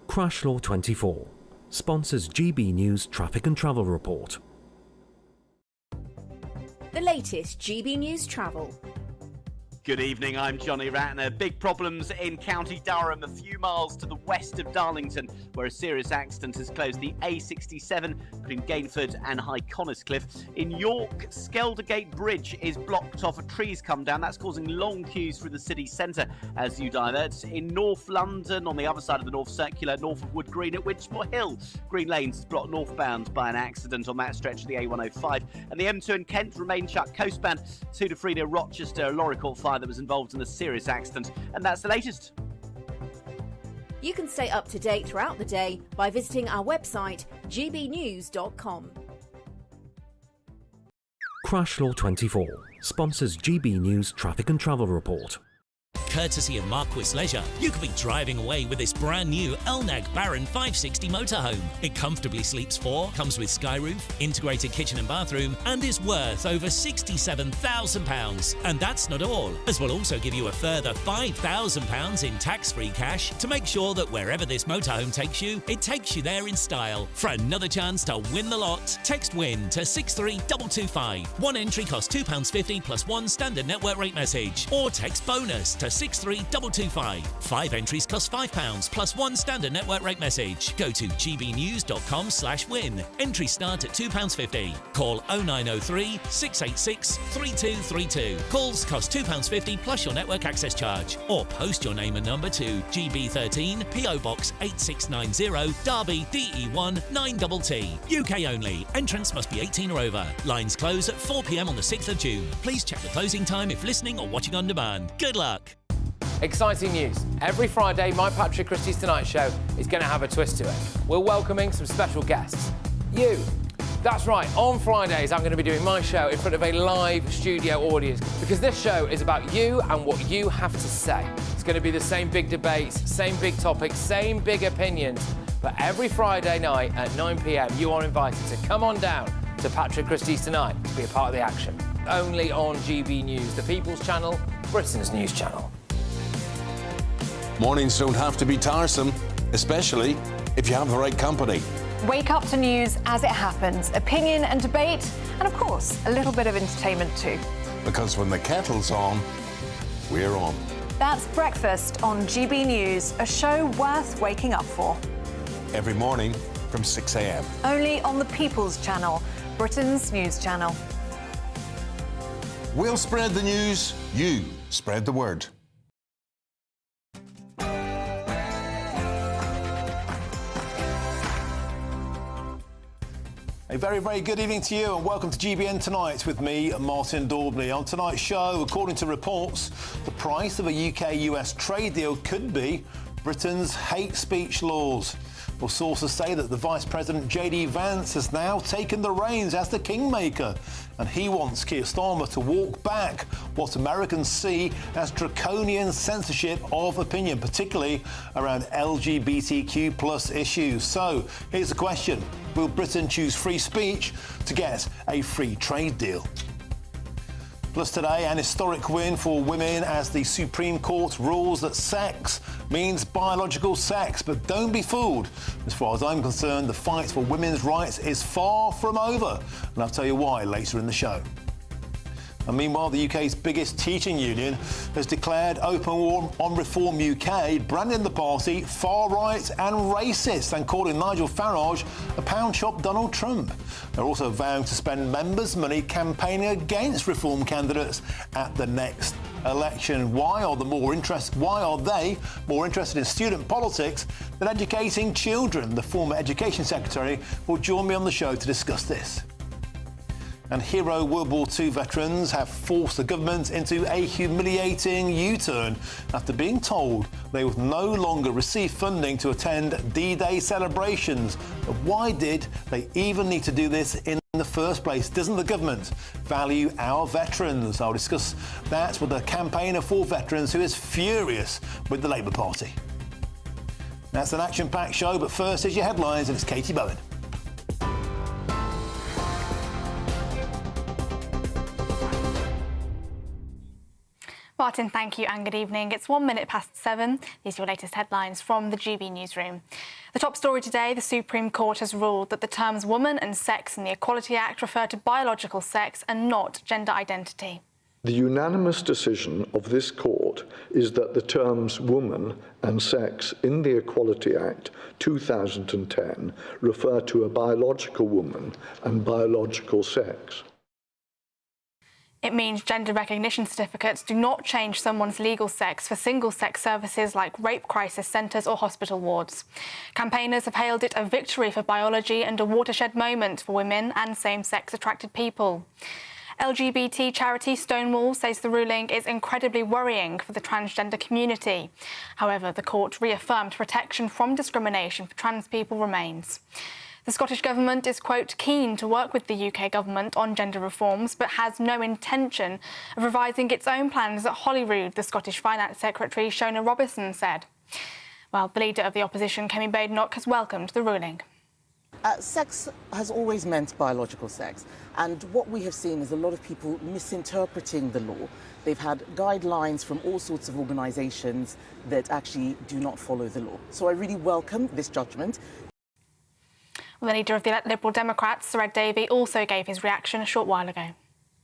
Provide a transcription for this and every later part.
Crash Law 24 sponsors GB News Traffic and Travel Report. The latest GB News travel. Good evening, I'm Johnny Ratner. Big problems in County Durham, a few miles to the west of Darlington, where a serious accident has closed the A67 between Gainford and High Coniscliffe. In York, Skeldergate Bridge is blocked off. A tree's come down. That's causing long queues through the city centre as you divert. In North London, on the other side of the North Circular, north of Wood Green at Widgemore Hill, Green Lanes is blocked northbound by an accident on that stretch of the A105. And the M2 in Kent remains shut coastbound 2 to 3 near Rochester, a lorry caught fire that was involved in a serious accident. And that's the latest. You can stay up to date throughout the day by visiting our website, gbnews.com. Crash Law 24 sponsors GB News Traffic and Travel Report. Courtesy of Marquis Leisure, you could be driving away with this brand new Elnag Baron 560 motorhome. It comfortably sleeps 4, comes with skyroof, integrated kitchen and bathroom, and is worth over £67,000. And that's not all, as we'll also give you a further £5,000 in tax-free cash to make sure that wherever this motorhome takes you, it takes you there in style. For another chance to win the lot, text WIN to 63225. One entry costs £2.50 plus one standard network rate message, or text BONUS to 63225. 5 entries cost £5 plus one standard network rate message. Go to gbnews.com/win. Entries start at £2.50. Call 0903 686 3232. Calls cost £2.50 plus your network access charge. Or post your name and number to GB13 PO Box 8690 Derby DE1 9TT. UK only. Entrance must be 18 or over. Lines close at 4 p.m. on the 6th of June. Please check the closing time if listening or watching on demand. Good luck. Exciting news. Every Friday, my Patrick Christie's Tonight Show is going to have a twist to it. We're welcoming some special guests. You. That's right, on Fridays I'm going to be doing my show in front of a live studio audience because this show is about you and what you have to say. It's going to be the same big debates, same big topics, same big opinions. But every Friday night at 9 p.m, you are invited to come on down to Patrick Christie's Tonight to be a part of the action. Only on GB News, the People's Channel, Britain's news channel. Mornings don't have to be tiresome, especially if you have the right company. Wake up to news as it happens, opinion and debate, and of course, a little bit of entertainment too. Because when the kettle's on, we're on. That's Breakfast on GB News, a show worth waking up for. Every morning from 6 a.m. Only on the People's Channel, Britain's news channel. We'll spread the news, you spread the word. A very, very good evening to you and welcome to GBN Tonight with me, Martin Daubney. On tonight's show, according to reports, the price of a UK-US trade deal could be Britain's hate speech laws. Well, sources say that the Vice President J.D. Vance has now taken the reins as the kingmaker, and he wants Keir Starmer to walk back what Americans see as draconian censorship of opinion, particularly around LGBTQ plus issues. So, here's the question. Will Britain choose free speech to get a free trade deal? Plus today, an historic win for women as the Supreme Court rules that sex means biological sex. But don't be fooled. As far as I'm concerned, the fight for women's rights is far from over. And I'll tell you why later in the show. And meanwhile, the UK's biggest teaching union has declared open war on Reform UK, branding the party far-right and racist and calling Nigel Farage a pound-shop Donald Trump. They're also vowing to spend members' money campaigning against Reform candidates at the next election. Why are they more interested in student politics than educating children? The former Education Secretary will join me on the show to discuss this. And hero World War II veterans have forced the government into a humiliating U-turn after being told they would no longer receive funding to attend D-Day celebrations. But why did they even need to do this in the first place? Doesn't the government value our veterans? I'll discuss that with a campaigner for veterans who is furious with the Labour Party. That's an action-packed show, but first is your headlines, and it's Katie Bowen. Martin, thank you and good evening. It's 1 minute past 7. These are your latest headlines from the GB newsroom. The top story today, the Supreme Court has ruled that the terms woman and sex in the Equality Act refer to biological sex and not gender identity. The unanimous decision of this court is that the terms woman and sex in the Equality Act 2010 refer to a biological woman and biological sex. It means gender recognition certificates do not change someone's legal sex for single-sex services like rape crisis centres or hospital wards. Campaigners have hailed it a victory for biology and a watershed moment for women and same-sex attracted people. LGBT charity Stonewall says the ruling is incredibly worrying for the transgender community. However, the court reaffirmed protection from discrimination for trans people remains. The Scottish Government is, quote, keen to work with the UK Government on gender reforms, but has no intention of revising its own plans at Holyrood, the Scottish Finance Secretary Shona Robertson said. Well, the leader of the opposition, Kemi Badenoch, has welcomed the ruling. Sex has always meant biological sex, and what we have seen is a lot of people misinterpreting the law. They've had guidelines from all sorts of organisations that actually do not follow the law. So I really welcome this judgment. The leader of the Liberal Democrats, Sir Ed Davey, also gave his reaction a short while ago.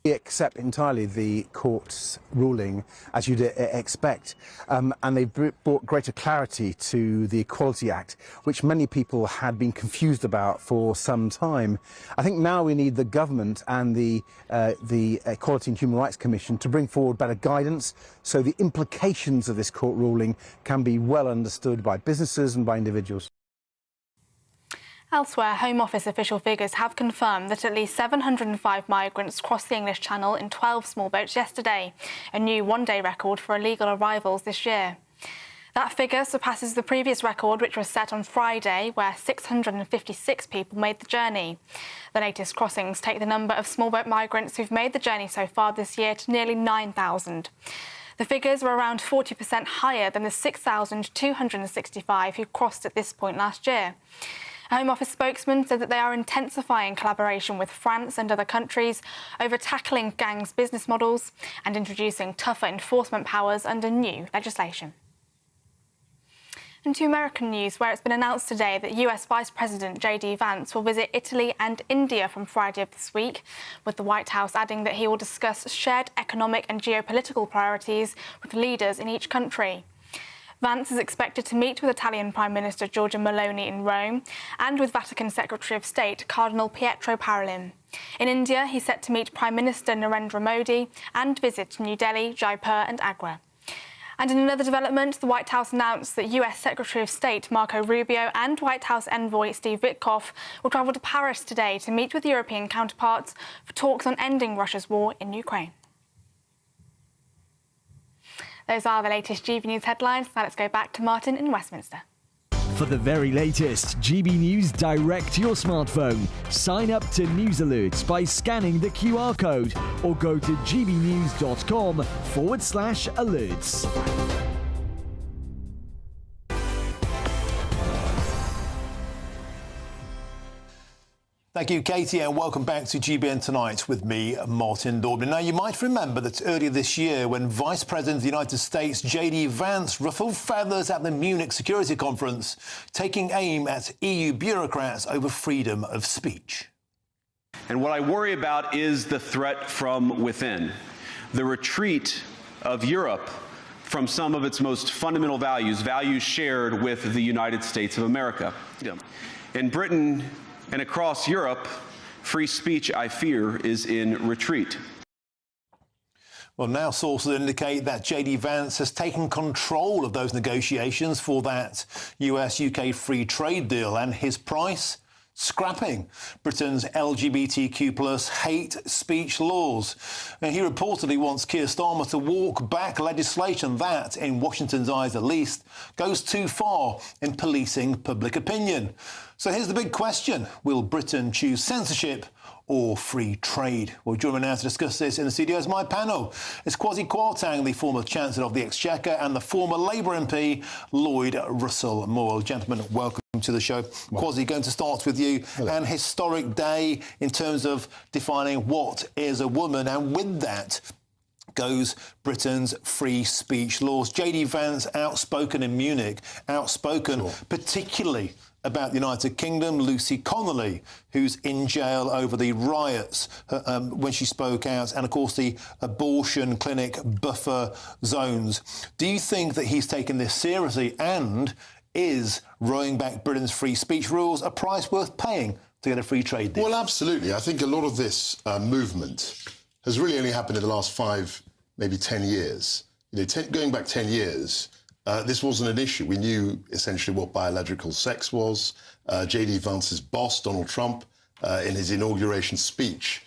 We accept entirely the court's ruling, as you'd expect, and they've brought greater clarity to the Equality Act, which many people had been confused about for some time. I think now we need the government and the Equality and Human Rights Commission to bring forward better guidance so the implications of this court ruling can be well understood by businesses and by individuals. Elsewhere, Home Office official figures have confirmed that at least 705 migrants crossed the English Channel in 12 small boats yesterday, a new one-day record for illegal arrivals this year. That figure surpasses the previous record, which was set on Friday, where 656 people made the journey. The latest crossings take the number of small boat migrants who've made the journey so far this year to nearly 9,000. The figures were around 40% higher than the 6,265 who crossed at this point last year. A Home Office spokesman said that they are intensifying collaboration with France and other countries over tackling gangs' business models and introducing tougher enforcement powers under new legislation. And to American news, where it's been announced today that US Vice President JD Vance will visit Italy and India from Friday of this week, with the White House adding that he will discuss shared economic and geopolitical priorities with leaders in each country. Vance is expected to meet with Italian Prime Minister Giorgia Meloni in Rome and with Vatican Secretary of State Cardinal Pietro Parolin. In India, he's set to meet Prime Minister Narendra Modi and visit New Delhi, Jaipur and Agra. And in another development, the White House announced that US Secretary of State Marco Rubio and White House envoy Steve Witkoff will travel to Paris today to meet with European counterparts for talks on ending Russia's war in Ukraine. Those are the latest GB News headlines. Now let's go back to Martin in Westminster. For the very latest GB News direct to your smartphone, sign up to News Alerts by scanning the QR code or go to gbnews.com/alerts. Thank you, Katie, and welcome back to GBN Tonight with me, Martin Daubney. Now, you might remember that earlier this year, when Vice President of the United States, JD Vance, ruffled feathers at the Munich Security Conference, taking aim at EU bureaucrats over freedom of speech. And what I worry about is the threat from within, the retreat of Europe from some of its most fundamental values, values shared with the United States of America. In Britain and across Europe, free speech, I fear, is in retreat. Well, now sources indicate that JD Vance has taken control of those negotiations for that US-UK free trade deal, and his price? Scrapping Britain's LGBTQ+ hate speech laws. And he reportedly wants Keir Starmer to walk back legislation that, in Washington's eyes at least, goes too far in policing public opinion. So here's the big question. Will Britain choose censorship or free trade? Well, join me now to discuss this in the studio is my panel. It's Kwasi Kwarteng, the former Chancellor of the Exchequer, and the former Labour MP, Lloyd Russell Moore. Gentlemen, welcome to the show. Kwasi, going to start with you. Hello. An historic day in terms of defining what is a woman, and with that, goes Britain's free speech laws. JD Vance, outspoken in Munich, outspoken particularly about the United Kingdom. Lucy Connolly, who's in jail over the riots when she spoke out, and of course the abortion clinic buffer zones. Do you think that he's taken this seriously, and is rolling back Britain's free speech rules a price worth paying to get a free trade deal? Well, absolutely. I think a lot of this movement has really only happened in the last 5, maybe 10 years. You know, going back 10 years, this wasn't an issue. We knew essentially what biological sex was. JD Vance's boss, Donald Trump, in his inauguration speech,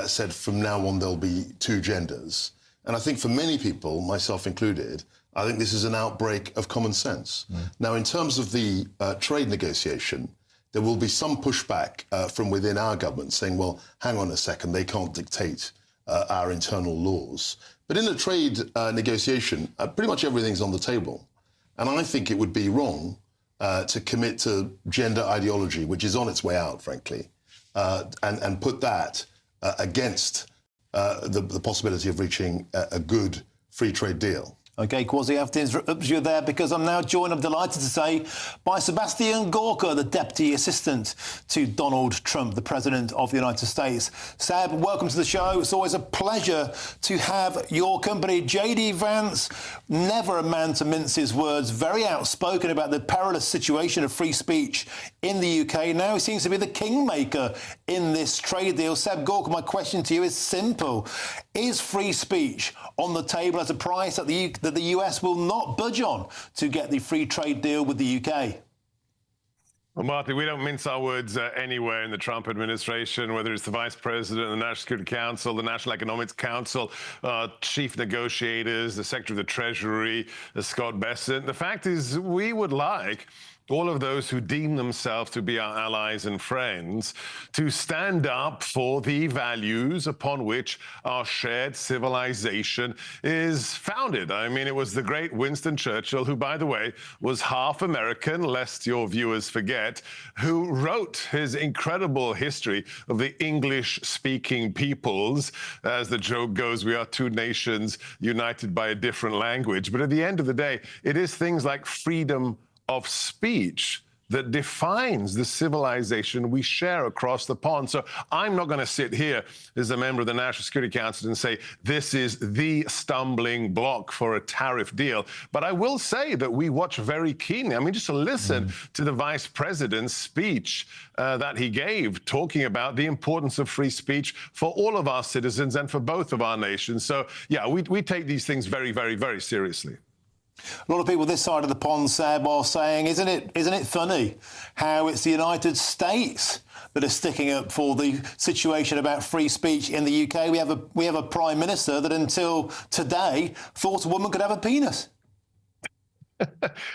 said from now on there'll be 2 genders. And I think for many people, myself included, I think this is an outbreak of common sense. Now, in terms of the trade negotiation, there will be some pushback from within our government saying, well, hang on a second, they can't dictate our internal laws. But in a trade negotiation, pretty much everything's on the table. And I think it would be wrong to commit to gender ideology, which is on its way out, frankly, and put that against the possibility of reaching a good free trade deal. OK, Kwasi, I have to interrupt you there because I'm now joined, I'm delighted to say, by Sebastian Gorka, the Deputy Assistant to Donald Trump, the President of the United States. Seb, welcome to the show. It's always a pleasure to have your company. JD Vance, never a man to mince his words, very outspoken about the perilous situation of free speech in the UK. Now he seems to be the kingmaker in this trade deal. Seb Gorka, my question to you is simple. Is free speech on the table as a price that the US will not budge on to get the free trade deal with the UK? Well, Martin, we don't mince our words anywhere in the Trump administration, whether it's the Vice President, the National Security Council, the National Economics Council, chief negotiators, the Secretary of the Treasury, Scott Bessent. The fact is, we would like all of those who deem themselves to be our allies and friends to stand up for the values upon which our shared civilization is founded. I mean, it was the great Winston Churchill, who, by the way, was half American, lest your viewers forget, who wrote his incredible history of the English-speaking peoples. As the joke goes, we are 2 nations united by a different language. But at the end of the day, it is things like freedom of speech that defines the civilization we share across the pond. So I'm not going to sit here as a member of the National Security Council and say this is the stumbling block for a tariff deal. But I will say that we watch very keenly. I mean, just to listen to the Vice President's speech that he gave, talking about the importance of free speech for all of our citizens and for both of our nations. So, yeah, we take these things very, very, very seriously. A lot of people this side of the pond, Seb, are saying, isn't it funny how it's the United States that are sticking up for the situation about free speech in the UK? We have a Prime Minister that until today thought a woman could have a penis.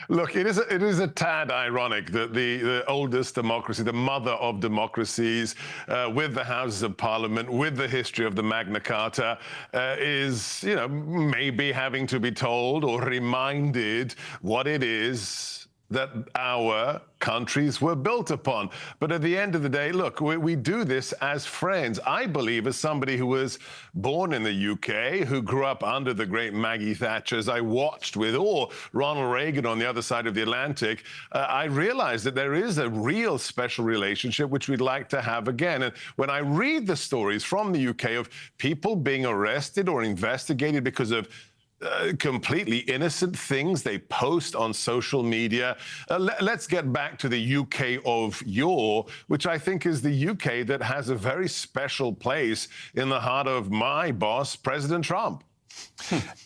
Look, it is a tad ironic that the oldest democracy, the mother of democracies, with the Houses of Parliament, with the history of the Magna Carta, is, you know, maybe having to be told or reminded what it is that our countries were built upon. But at the end of the day, look, we do this as friends. I believe, as somebody who was born in the UK, who grew up under the great Maggie Thatcher, as I watched with awe Ronald Reagan on the other side of the Atlantic, I realized that there is a real special relationship which we'd like to have again. And when I read the stories from the UK of people being arrested or investigated because of completely innocent things they post on social media. Let's get back to the UK of yore, which I think is the UK that has a very special place in the heart of my boss, President Trump.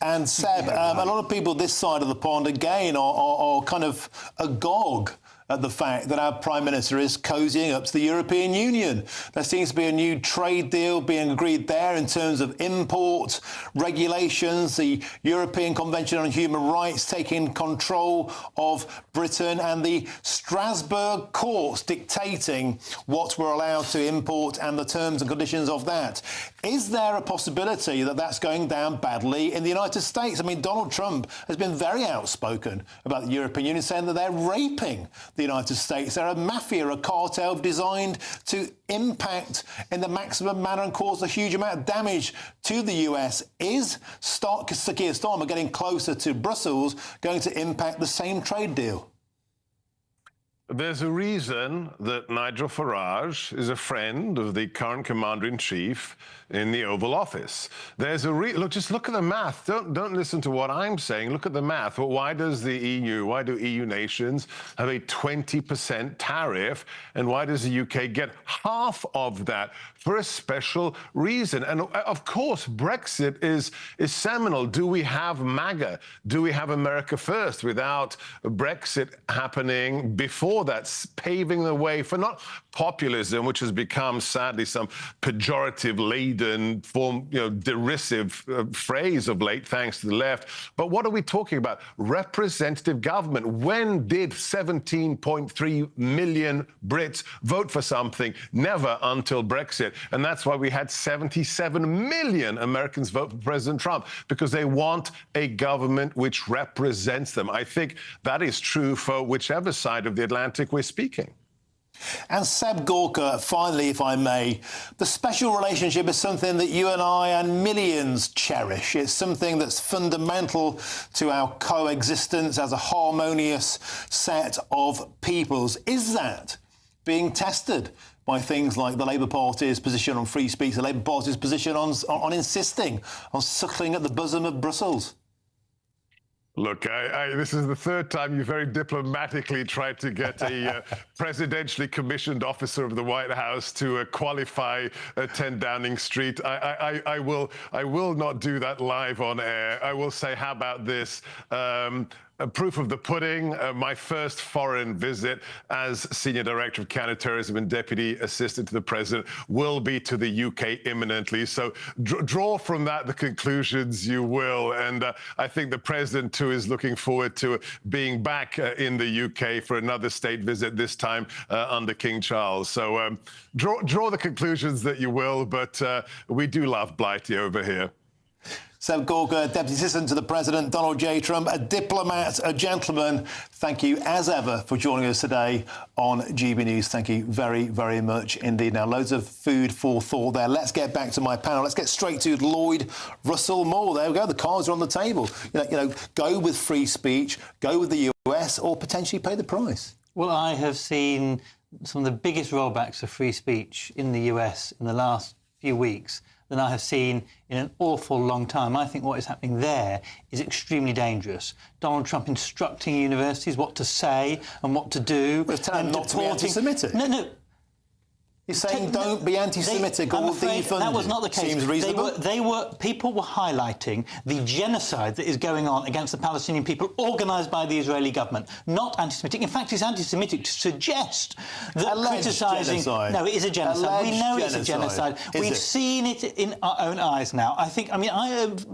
And Seb, a lot of people this side of the pond, again, are kind of agog at the fact that our Prime Minister is cozying up to the European Union. There seems to be a new trade deal being agreed there in terms of import regulations, the European Convention on Human Rights taking control of Britain, and the Strasbourg courts dictating what we're allowed to import and the terms and conditions of that. Is there a possibility that that's going down badly in the United States? I mean, Donald Trump has been very outspoken about the European Union, saying that they're raping the United States. They're a mafia, a cartel designed to impact in the maximum manner and cause a huge amount of damage to the US. Is Keir Starmer getting closer to Brussels going to impact the same trade deal? There's a reason that Nigel Farage is a friend of the current commander-in-chief in the Oval Office. There's a look. Just look at the math. Don't listen to what I'm saying. Look at the math. Well, why does the EU? Why do EU nations have a 20% tariff, and why does the UK get half of that? For a special reason. And of course, Brexit is seminal. Do we have MAGA? Do we have America First? Without Brexit happening before, that's paving the way for not populism, which has become sadly some pejorative-laden form, derisive phrase of late, thanks to the left. But what are we talking about? Representative government. When did 17.3 million Brits vote for something? Never until Brexit. And that's why we had 77 million Americans vote for President Trump, because they want a government which represents them. I think that is true for whichever side of the Atlantic we're speaking. And Seb Gorka, finally, if I may, the special relationship is something that you and I and millions cherish. It's something that's fundamental to our coexistence as a harmonious set of peoples. Is that being tested by things like the Labour Party's position on free speech, the Labour Party's position on insisting on suckling at the bosom of Brussels? Look, this is the third time you very diplomatically tried to get a presidentially commissioned officer of the White House to qualify 10 Downing Street. I will not do that live on air. I will say, how about this? Proof of the pudding, my first foreign visit as Senior Director of Counterterrorism and Deputy Assistant to the President will be to the UK imminently. So draw from that the conclusions you will. And I think the President, too, is looking forward to being back in the UK for another state visit, this time under King Charles. So draw the conclusions that you will, but we do love Blighty over here. Seb Gorka, Deputy Assistant to the President, Donald J. Trump, a diplomat, a gentleman. Thank you, as ever, for joining us today on GB News. Thank you very, very much indeed. Now, loads of food for thought there. Let's get back to my panel. Let's get straight to Lloyd Russell Moore. There we go. The cards are on the table. Go with free speech, go with the US, or potentially pay the price. Well, I have seen some of the biggest rollbacks of free speech in the US in the last few weeks than I have seen in an awful long time. I think what is happening there is extremely dangerous. Donald Trump instructing universities what to say and what to do. But tell them not to be anti-Semitic. No. You're saying don't be anti-Semitic or defund. That was not the case. Seems reasonable. People were highlighting the genocide that is going on against the Palestinian people, organised by the Israeli government. Not anti-Semitic. In fact, it's anti-Semitic to suggest that criticising. No, it is a genocide. We know it's a genocide. We've seen it in our own eyes now. I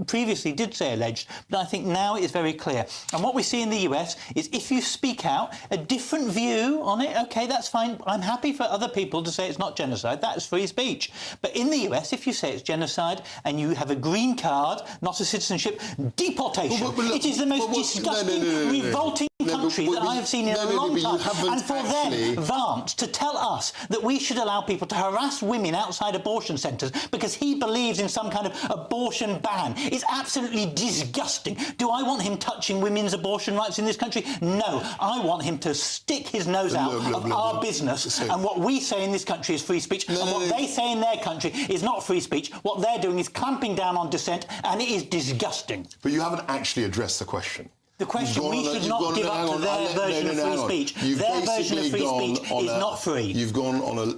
previously did say alleged, but I think now it is very clear. And what we see in the US is if you speak out a different view on it, OK, that's fine. I'm happy for other people to say it's not genocide. That's free speech. But in the US, if you say it's genocide and you have a green card, not a citizenship, deportation. It is the most disgusting, revolting country that I have seen in a long time. And for them, Vance, to tell us that we should allow people to harass women outside abortion centres because he believes in some kind of abortion ban is absolutely disgusting. Do I want him touching women's abortion rights in this country? No. I want him to stick his nose out of our business, and what we say in this country is free speech, and what they say in their country is not free speech. What they're doing is clamping down on dissent, and it is disgusting. But you haven't actually addressed the question. The question, we should not give up to their version of free speech. Their version of free speech is not free. You've gone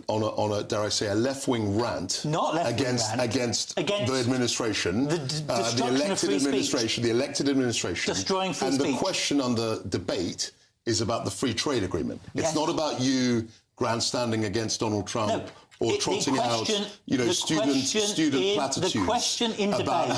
on a dare I say, a left-wing rant against the administration, the elected administration, destroying free speech. And the question under debate is about the free trade agreement. Yes. It's not about you grandstanding against Donald Trump. Or trotting out, student platitudes. The question in debate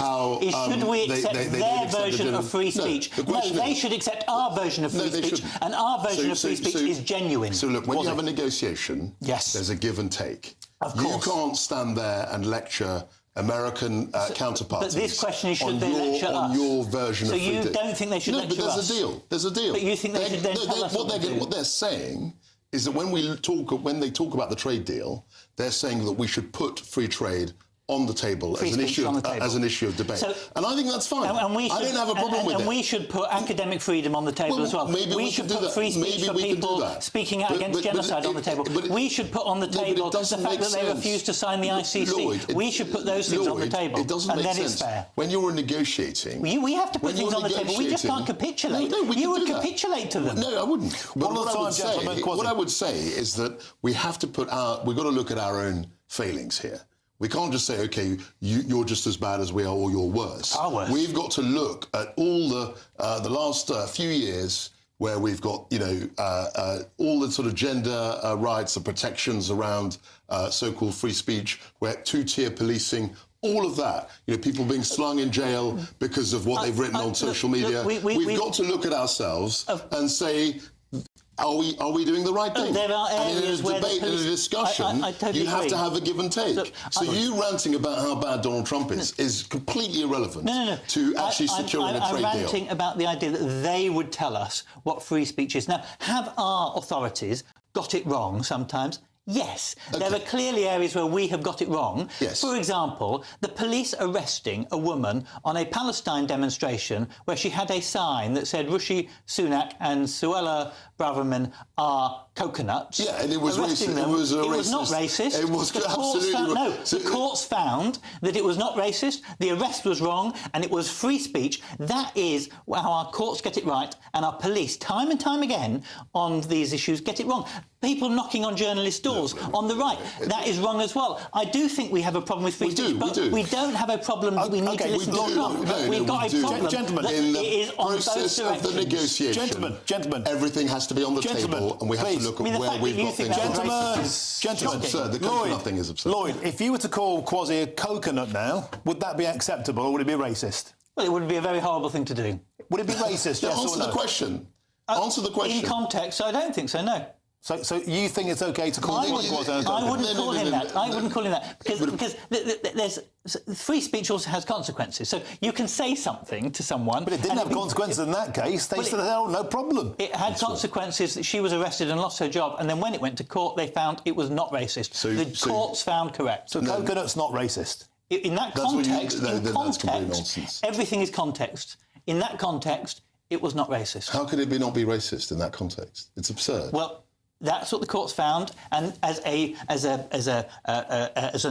is should we accept their version of free speech? No, they should accept our version of free speech, and our version of free speech is genuine. So look, when you have a negotiation, there's a give and take. Of course. You can't stand there and lecture American counterparts. But this question is, should they lecture us? On your version of free deal. So you don't think they should lecture us? No, but there's a deal. There's a deal. But you think they should then tell us what they're saying is that when they talk about the trade deal, they're saying that we should put free trade on the table as an issue of debate. So, and I think that's fine. I don't have a problem with it. And we should put academic freedom on the table as well. Maybe we should put free speech for people speaking out against genocide on the table. We should put on the table the fact that they refuse to sign the ICC. We should put those things on the table. It doesn't make sense. It's fair. When you're negotiating... We have to put things on the table. We just can't capitulate. You would capitulate to them. No, I wouldn't. But what I would say is that we have to we've got to look at our own failings here. We can't just say, OK, you're just as bad as we are or you're worse. Far worse. We've got to look at all the last few years where we've got, all the sort of gender rights and protections around so-called free speech, where two-tier policing, all of that, people being slung in jail because of what they've written on social media. We've got to look at ourselves and say, are we doing the right thing? There are areas and in a debate and a discussion, totally you have to have a give and take. Look, you ranting about how bad Donald Trump is completely irrelevant to actually securing a trade deal. I'm ranting about the idea that they would tell us what free speech is. Now, have our authorities got it wrong sometimes? Yes. Okay. There are clearly areas where we have got it wrong. Yes. For example, the police arresting a woman on a Palestine demonstration where she had a sign that said Rishi Sunak and Suella Braverman are coconuts. Yeah, and it was racist. It was not racist. It was absolutely the courts found that it was not racist, the arrest was wrong, and it was free speech. That is how our courts get it right, and our police, time and time again, on these issues, get it wrong. People knocking on journalists' doors on the right, that is wrong as well. I do think we have a problem with free speech, but we don't have a problem that we need to listen to Trump. We've got a problem that in the it is on both process of the negotiation, gentlemen, everything has to be on the table, and we have to look at where we've got things. Gentlemen, it's absurd. The coconut thing is absurd. Lloyd, if you were to call Kwasi a coconut now, would that be acceptable or would it be racist? Well, it would be a very horrible thing to do. Would it be racist? Yes answer or no? the question. Answer the question. In context, I don't think so. No. So you think it's OK to call Kwasi? I wouldn't call him that. I wouldn't call him that because there's free speech also has consequences. So you can say something to someone, but it didn't have consequences in that case. They said, "Oh, no problem." It had consequences that she was arrested and lost her job, and then when it went to court, they found it was not racist. The courts found correct. So coconut's not racist. In that context, that's complete nonsense. Everything is context. In that context, it was not racist. How could it not be racist in that context? It's absurd. Well, that's what the courts found, and as a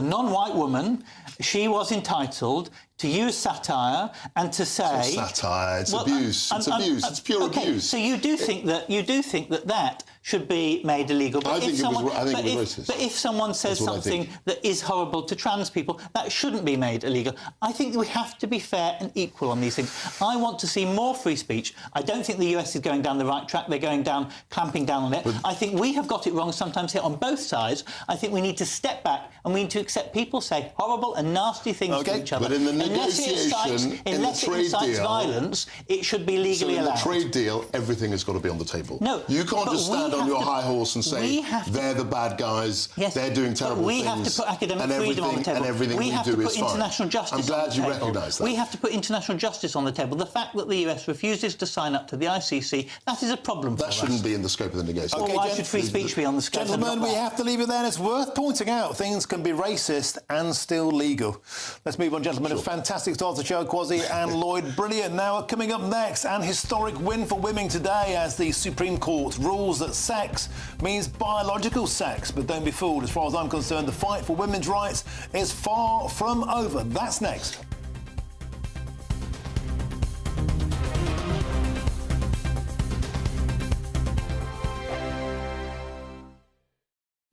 non-white woman, she was entitled to use satire and to say it's not satire. It's abuse. It's abuse. It's pure abuse. So you do think that should be made illegal. But I think it was racist. But if someone says something that is horrible to trans people, that shouldn't be made illegal. I think we have to be fair and equal on these things. I want to see more free speech. I don't think the US is going down the right track. They're going down, clamping down on it. I think we have got it wrong sometimes here on both sides. I think we need to step back and we need to accept people say horrible and nasty things to each other. But in the negotiation, unless it incites violence, it should be legally allowed. So in the trade deal, everything has got to be on the table. No, you can't just stand on your high horse and say they're the bad guys, they're doing terrible things. We have to put academic freedom on the table. And everything we have do to put is fine. international justice. I'm glad you recognise that. We have to put international justice on the table. The fact that the US refuses to sign up to the ICC, that is a problem for us. That shouldn't be in the scope of the negotiation. Well, why should free speech be on the scope? Gentlemen, we have to leave it there. And it's worth pointing out things can be racist and still legal. Let's move on, gentlemen. A fantastic start to the show, Kwasi and Lloyd. Brilliant. Now, coming up next, an historic win for women today as the Supreme Court rules that sex means biological sex. But don't be fooled. As far as I'm concerned, the fight for women's rights is far from over. That's next.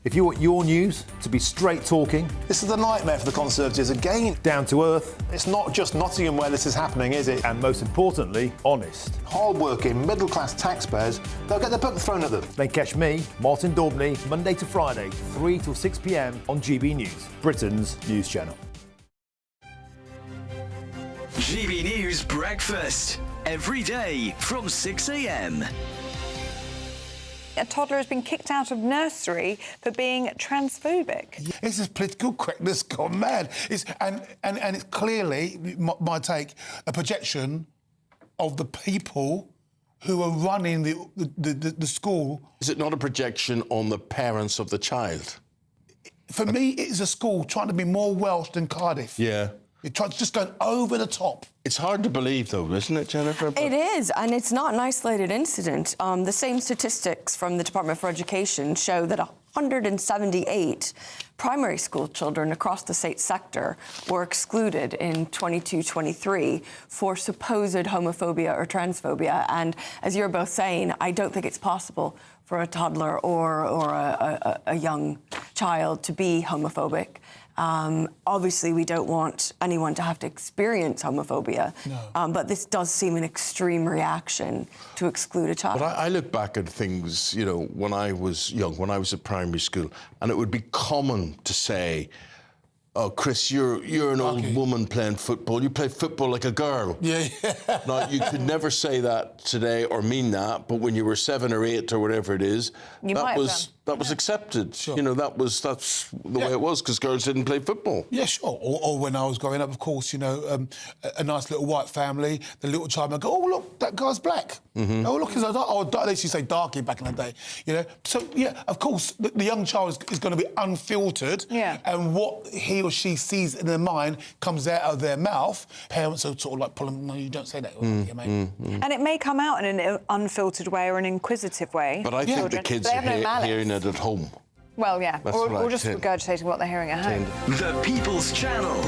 If you want your news to be straight talking, this is a nightmare for the Conservatives. Again, down to earth. It's not just Nottingham where this is happening, is it? And most importantly, honest. Hard-working, middle-class taxpayers, they'll get their book thrown at them. Then catch me, Martin Daubney, Monday to Friday, 3 till 6 p.m. on GB News, Britain's news channel. GB News Breakfast, every day from 6 a.m. A toddler has been kicked out of nursery for being transphobic. This is political correctness gone mad. And it's clearly, my take, a projection of the people who are running the school. Is it not a projection on the parents of the child? For me, it is a school trying to be more Welsh than Cardiff. Yeah. It tries just going over the top. It's hard to believe, though, isn't it, Jennifer? It is, and it's not an isolated incident. The same statistics from the Department for Education show that 178 primary school children across the state sector were excluded in 22-23 for supposed homophobia or transphobia. And as you're both saying, I don't think it's possible for a toddler or a young child to be homophobic. Obviously, we don't want anyone to have to experience homophobia, but this does seem an extreme reaction to exclude a child. But I look back at things, you know, when I was young, when I was at primary school, and it would be common to say, oh, Chris, you're an old woman playing football. You play football like a girl. Yeah. Now, you could never say that today or mean that, but when you were 7 or 8 or whatever it is, that was accepted. Sure. You know, that's the way it was, because girls didn't play football. Yeah, sure. Or when I was growing up, of course, you know, a nice little white family, the little child might go, oh, look, that guy's black. Mm-hmm. Oh, look, he's they used to say darky back in the day, you know. So, yeah, of course, the young child is going to be unfiltered, and what he or she sees in their mind comes out of their mouth. Parents are sort of like pulling, no, you don't say that. And it may come out in an unfiltered way or an inquisitive way. But I think the kids are hearing it at home. Well, yeah, or just regurgitating what they're hearing at home. The People's Channel.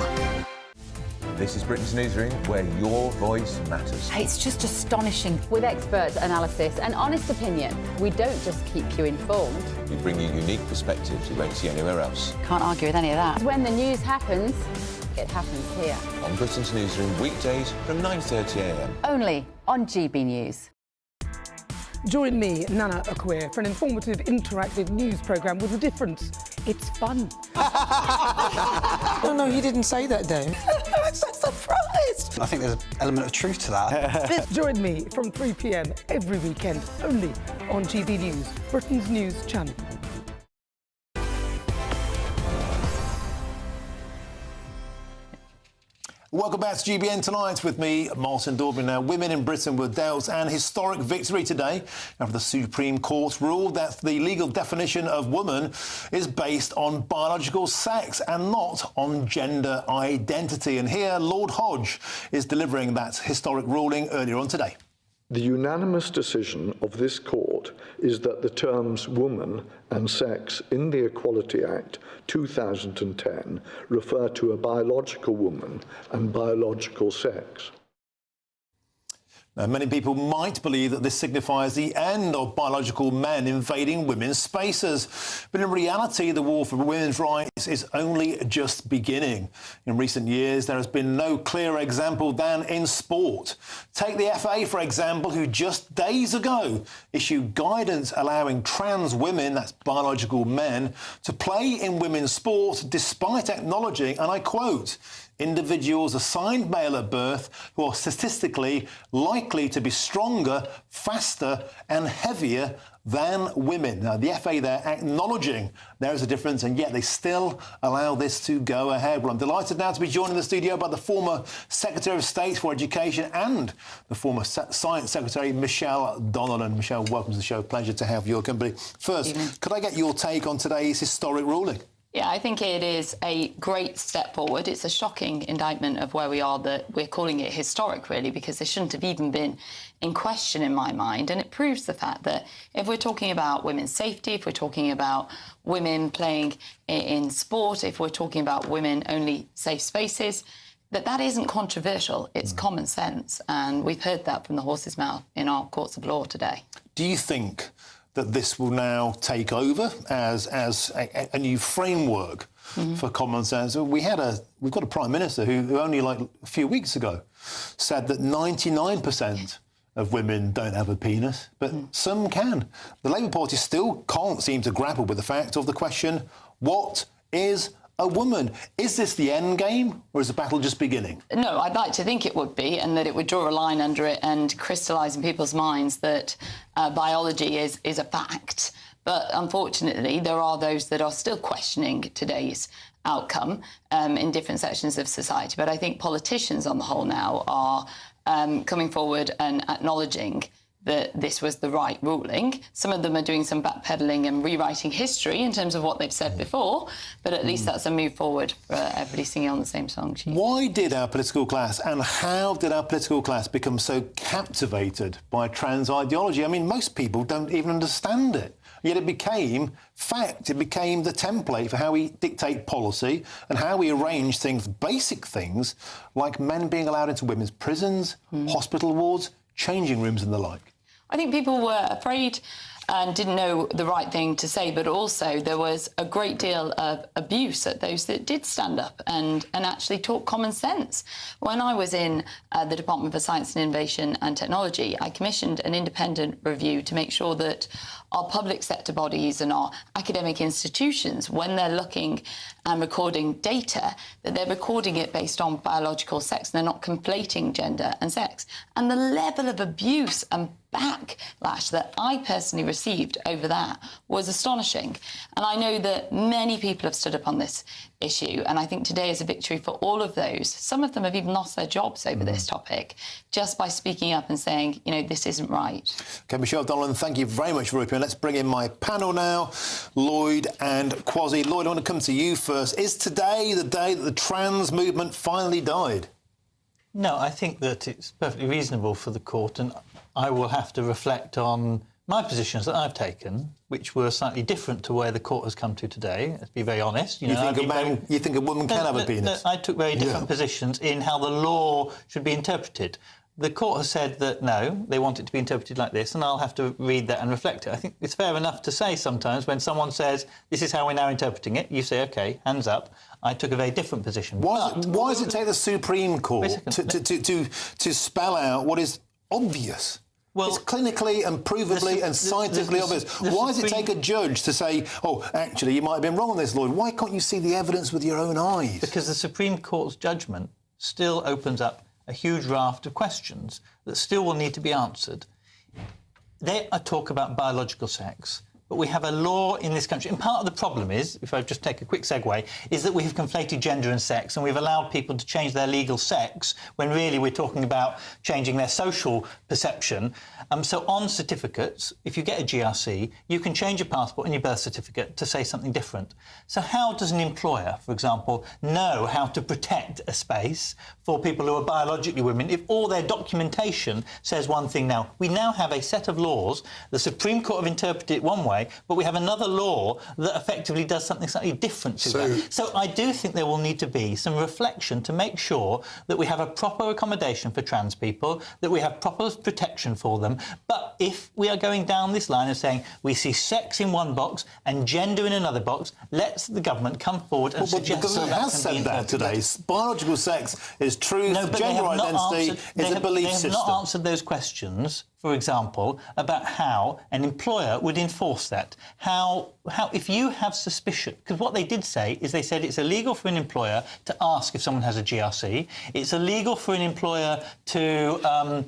This is Britain's newsroom, where your voice matters. It's just astonishing. With expert analysis and honest opinion, we don't just keep you informed. We bring you unique perspectives you won't see anywhere else. Can't argue with any of that. When the news happens, it happens here. On Britain's newsroom, weekdays from 9:30 a.m. Only on GB News. Join me, Nana Okwir, for an informative, interactive news programme with a difference. It's fun. No, he didn't say that, Dave. I'm so surprised. I think there's an element of truth to that. Join me from 3 p.m. every weekend, only on GB News, Britain's news channel. Welcome back to GBN Tonight with me, Martin Daubney. Now, women in Britain were dealt an historic victory today after the Supreme Court ruled that the legal definition of woman is based on biological sex and not on gender identity. And here, Lord Hodge is delivering that historic ruling earlier on today. The unanimous decision of this court is that the terms woman and sex in the Equality Act 2010 refer to a biological woman and biological sex. Now, many people might believe that this signifies the end of biological men invading women's spaces. But in reality, the war for women's rights is only just beginning. In recent years, there has been no clearer example than in sport. Take the FA, for example, who just days ago issued guidance allowing trans women, that's biological men, to play in women's sport despite acknowledging, and I quote, individuals assigned male at birth who are statistically likely to be stronger, faster and heavier than women. Now, the FA there acknowledging there is a difference, and yet they still allow this to go ahead. Well, I'm delighted now to be joined in the studio by the former Secretary of State for Education and the former Science Secretary, Michelle Donnellan. Michelle, welcome to the show. Pleasure to have your company. First, could I get your take on today's historic ruling? Yeah, I think it is a great step forward. It's a shocking indictment of where we are that we're calling it historic, really, because it shouldn't have even been in question in my mind. And it proves the fact that if we're talking about women's safety, if we're talking about women playing in sport, if we're talking about women-only safe spaces, that isn't controversial. It's common sense. And we've heard that from the horse's mouth in our courts of law today. Do you think that this will now take over as a new framework for common sense? We've got a Prime Minister who only like a few weeks ago said that 99% of women don't have a penis, but some can. The Labour Party still can't seem to grapple with the fact of the question, what is a woman? Is this the end game, or is the battle just beginning? No, I'd like to think it would be, and that it would draw a line under it and crystallise in people's minds that biology is a fact. But unfortunately, there are those that are still questioning today's outcome in different sections of society. But I think politicians on the whole now are coming forward and acknowledging that this was the right ruling. Some of them are doing some backpedaling and rewriting history in terms of what they've said before, but at least that's a move forward for everybody singing on the same song sheet. Why did our political class and how did our political class become so captivated by trans ideology? I mean, most people don't even understand it. Yet it became fact. It became the template for how we dictate policy and how we arrange things, basic things, like men being allowed into women's prisons, hospital wards, changing rooms and the like. I think people were afraid and didn't know the right thing to say, but also there was a great deal of abuse at those that did stand up and actually talk common sense. When I was in the Department for Science and Innovation and Technology, I commissioned an independent review to make sure that our public sector bodies and our academic institutions, when they're looking and recording data, that they're recording it based on biological sex and they're not conflating gender and sex. And the level of abuse and backlash that I personally received over that was astonishing. And I know that many people have stood up on this issue, and I think today is a victory for all of those. Some of them have even lost their jobs over this topic just by speaking up and saying, you know, this isn't right. OK, Michelle Donovan, thank you very much for your opinion. Let's bring in my panel now, Lloyd and Kwasi. Lloyd, I want to come to you first. Is today the day that the trans movement finally died? No, I think that it's perfectly reasonable for the court, and I will have to reflect on my positions that I've taken, which were slightly different to where the court has come to today. Let's be very honest. You think a woman can have a penis? I took very different positions in how the law should be interpreted. The court has said that, no, they want it to be interpreted like this, and I'll have to read that and reflect it. I think it's fair enough to say sometimes when someone says, this is how we're now interpreting it, you say, OK, hands up. I took a very different position. Why does it take the Supreme Court to spell out what is obvious? Well, it's clinically and provably and scientifically obvious. Why does it take a judge to say, oh, actually, you might have been wrong on this, Lloyd? Why can't you see the evidence with your own eyes? Because the Supreme Court's judgment still opens up a huge raft of questions that still will need to be answered. They talk about biological sex, but we have a law in this country. And part of the problem is, if I just take a quick segue, is that we have conflated gender and sex, and we've allowed people to change their legal sex when really we're talking about changing their social perception. So on certificates, if you get a GRC, you can change your passport and your birth certificate to say something different. So how does an employer, for example, know how to protect a space for people who are biologically women if all their documentation says one thing now? We now have a set of laws. The Supreme Court have interpreted it one way, but we have another law that effectively does something slightly different to that. So I do think there will need to be some reflection to make sure that we have a proper accommodation for trans people, that we have proper protection for them. But if we are going down this line of saying we see sex in one box and gender in another box, let the government come forward and suggest the government has said that today. Biological sex is truth, gender identity is a belief system. They have not answered those questions, for example, about how an employer would enforce that. How if you have suspicion, because what they did say is they said it's illegal for an employer to ask if someone has a GRC. It's illegal for an employer to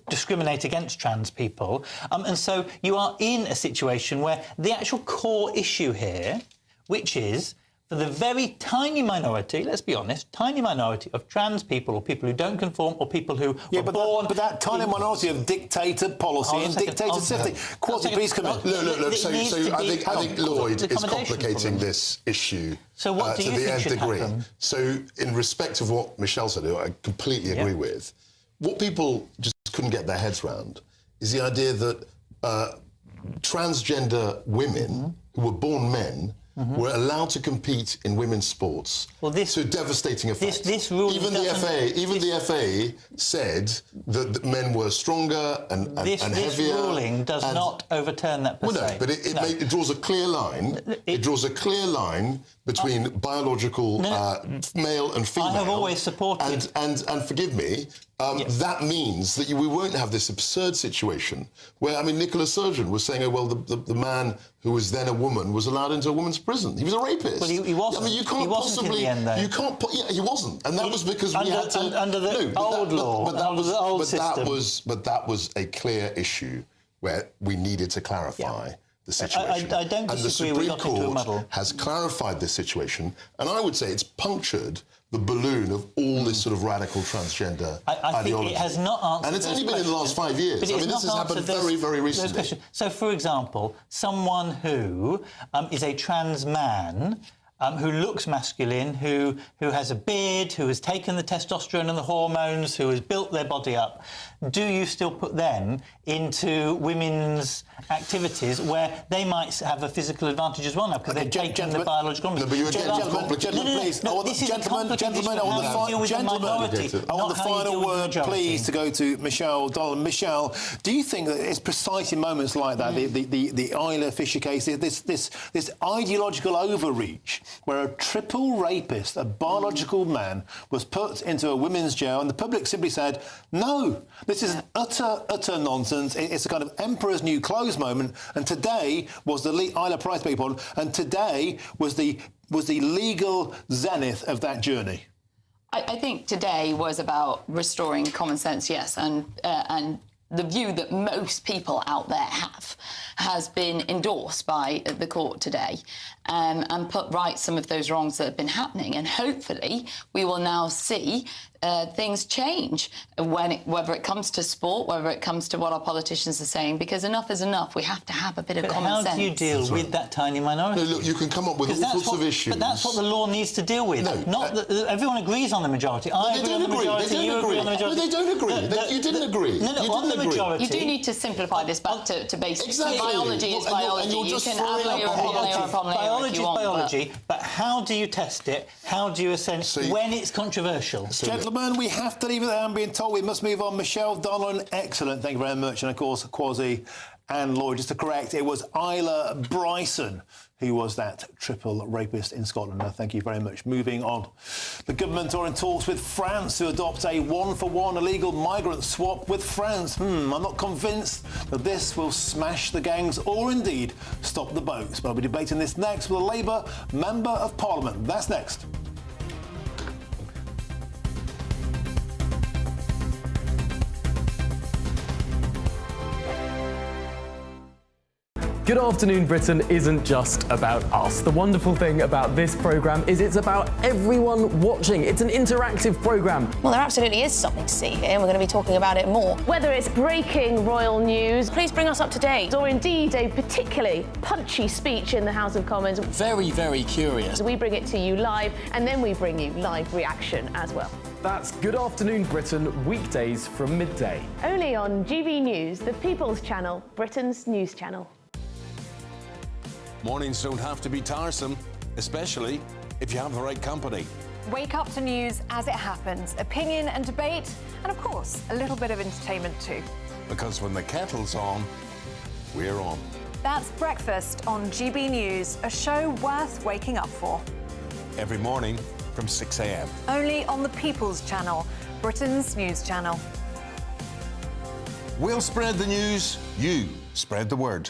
discriminate against trans people. And so you are in a situation where the actual core issue here, which is for the very tiny minority, let's be honest, tiny minority of trans people or people who don't conform or people who were born... But that tiny minority of dictated policy and dictated safety. Kwasi, please come in. Look, so I think Lloyd is complicating this issue so what do you to the think nth should degree. happen? So in respect of what Michelle said, who I completely agree with, what people just couldn't get their heads round is the idea that transgender women who were born men were allowed to compete in women's sports to a devastating effect. Even the FA said that men were stronger and heavier. This ruling does not overturn that per se. Well, no, but it draws a clear line. It draws a clear line between biological male and female. I have always supported... And forgive me, that means that we won't have this absurd situation where, I mean, Nicola Sturgeon was saying, oh, well, the man who was then a woman was allowed into a woman's prison. He was a rapist. Well, he wasn't. I mean, you can't he wasn't possibly... in the end, though. You can't... Yeah, he wasn't. And that was because we had to... Under the old law, under the old system. But that was a clear issue where we needed to clarify the situation. I don't disagree. And the We Supreme got into a Court muddle. has clarified this situation, and I would say it's punctured the balloon of all this sort of radical transgender I ideology. think it has not answered. And it's only been in the last 5 years. But I mean, this has happened very, very recently. So, for example, someone who is a trans man who looks masculine, who has a beard, who has taken the testosterone and the hormones, who has built their body up, do you still put them into women's activities where they might have a physical advantage as well now because they've taken the biological... No, but you're again complicated. Gentlemen, I want the final word, please, to go to Michelle Dolan. Michelle, do you think that it's precisely moments like that, the Isla Fisher case, this ideological overreach where a triple rapist, a biological man, was put into a women's jail and the public simply said, no, this is utter nonsense. It's a kind of Emperor's New Clothes moment. And today was the Isla Price, beg your pardon, and today was the legal zenith of that journey. I think today was about restoring common sense, yes, and the view that most people out there have has been endorsed by the court today and put right some of those wrongs that have been happening. And hopefully we will now see things change, whether it comes to sport, whether it comes to what our politicians are saying, because enough is enough. We have to have a bit of common sense. How do you deal with that tiny minority? No, look, you can come up with all sorts of issues. But that's what the law needs to deal with. Everyone agrees on the majority. I agree on the majority. You agree on the majority. No, they don't agree. You didn't agree. On the majority. You do need to simplify this back to basics. Exactly. Biology is biology. You can have layer upon layer upon layer. Biology is biology, but how do you test it? How do you assess when it's controversial? Gentlemen, we have to leave it there. I'm being told we must move on. Michelle Dolan, excellent. Thank you very much. And, of course, Kwasi and Lloyd. Just to correct, it was Isla Bryson who was that triple rapist in Scotland. Thank you very much. Moving on. The government are in talks with France to adopt a one-for-one illegal migrant swap with France. I'm not convinced that this will smash the gangs or indeed stop the boats. But I'll be debating this next with a Labour Member of Parliament. That's next. Good Afternoon Britain isn't just about us. The wonderful thing about this programme is it's about everyone watching. It's an interactive programme. Well, there absolutely is something to see here, and we're going to be talking about it more. Whether it's breaking royal news, please bring us up to date, or indeed a particularly punchy speech in the House of Commons. Very, very curious. We bring it to you live, and then we bring you live reaction as well. That's Good Afternoon Britain, weekdays from midday. Only on GB News, the People's Channel, Britain's news channel. Mornings don't have to be tiresome, especially if you have the right company. Wake up to news as it happens, opinion and debate, and of course, a little bit of entertainment too. Because when the kettle's on, we're on. That's Breakfast on GB News, a show worth waking up for. Every morning from 6 a.m. Only on the People's Channel, Britain's news channel. We'll spread the news, you spread the word.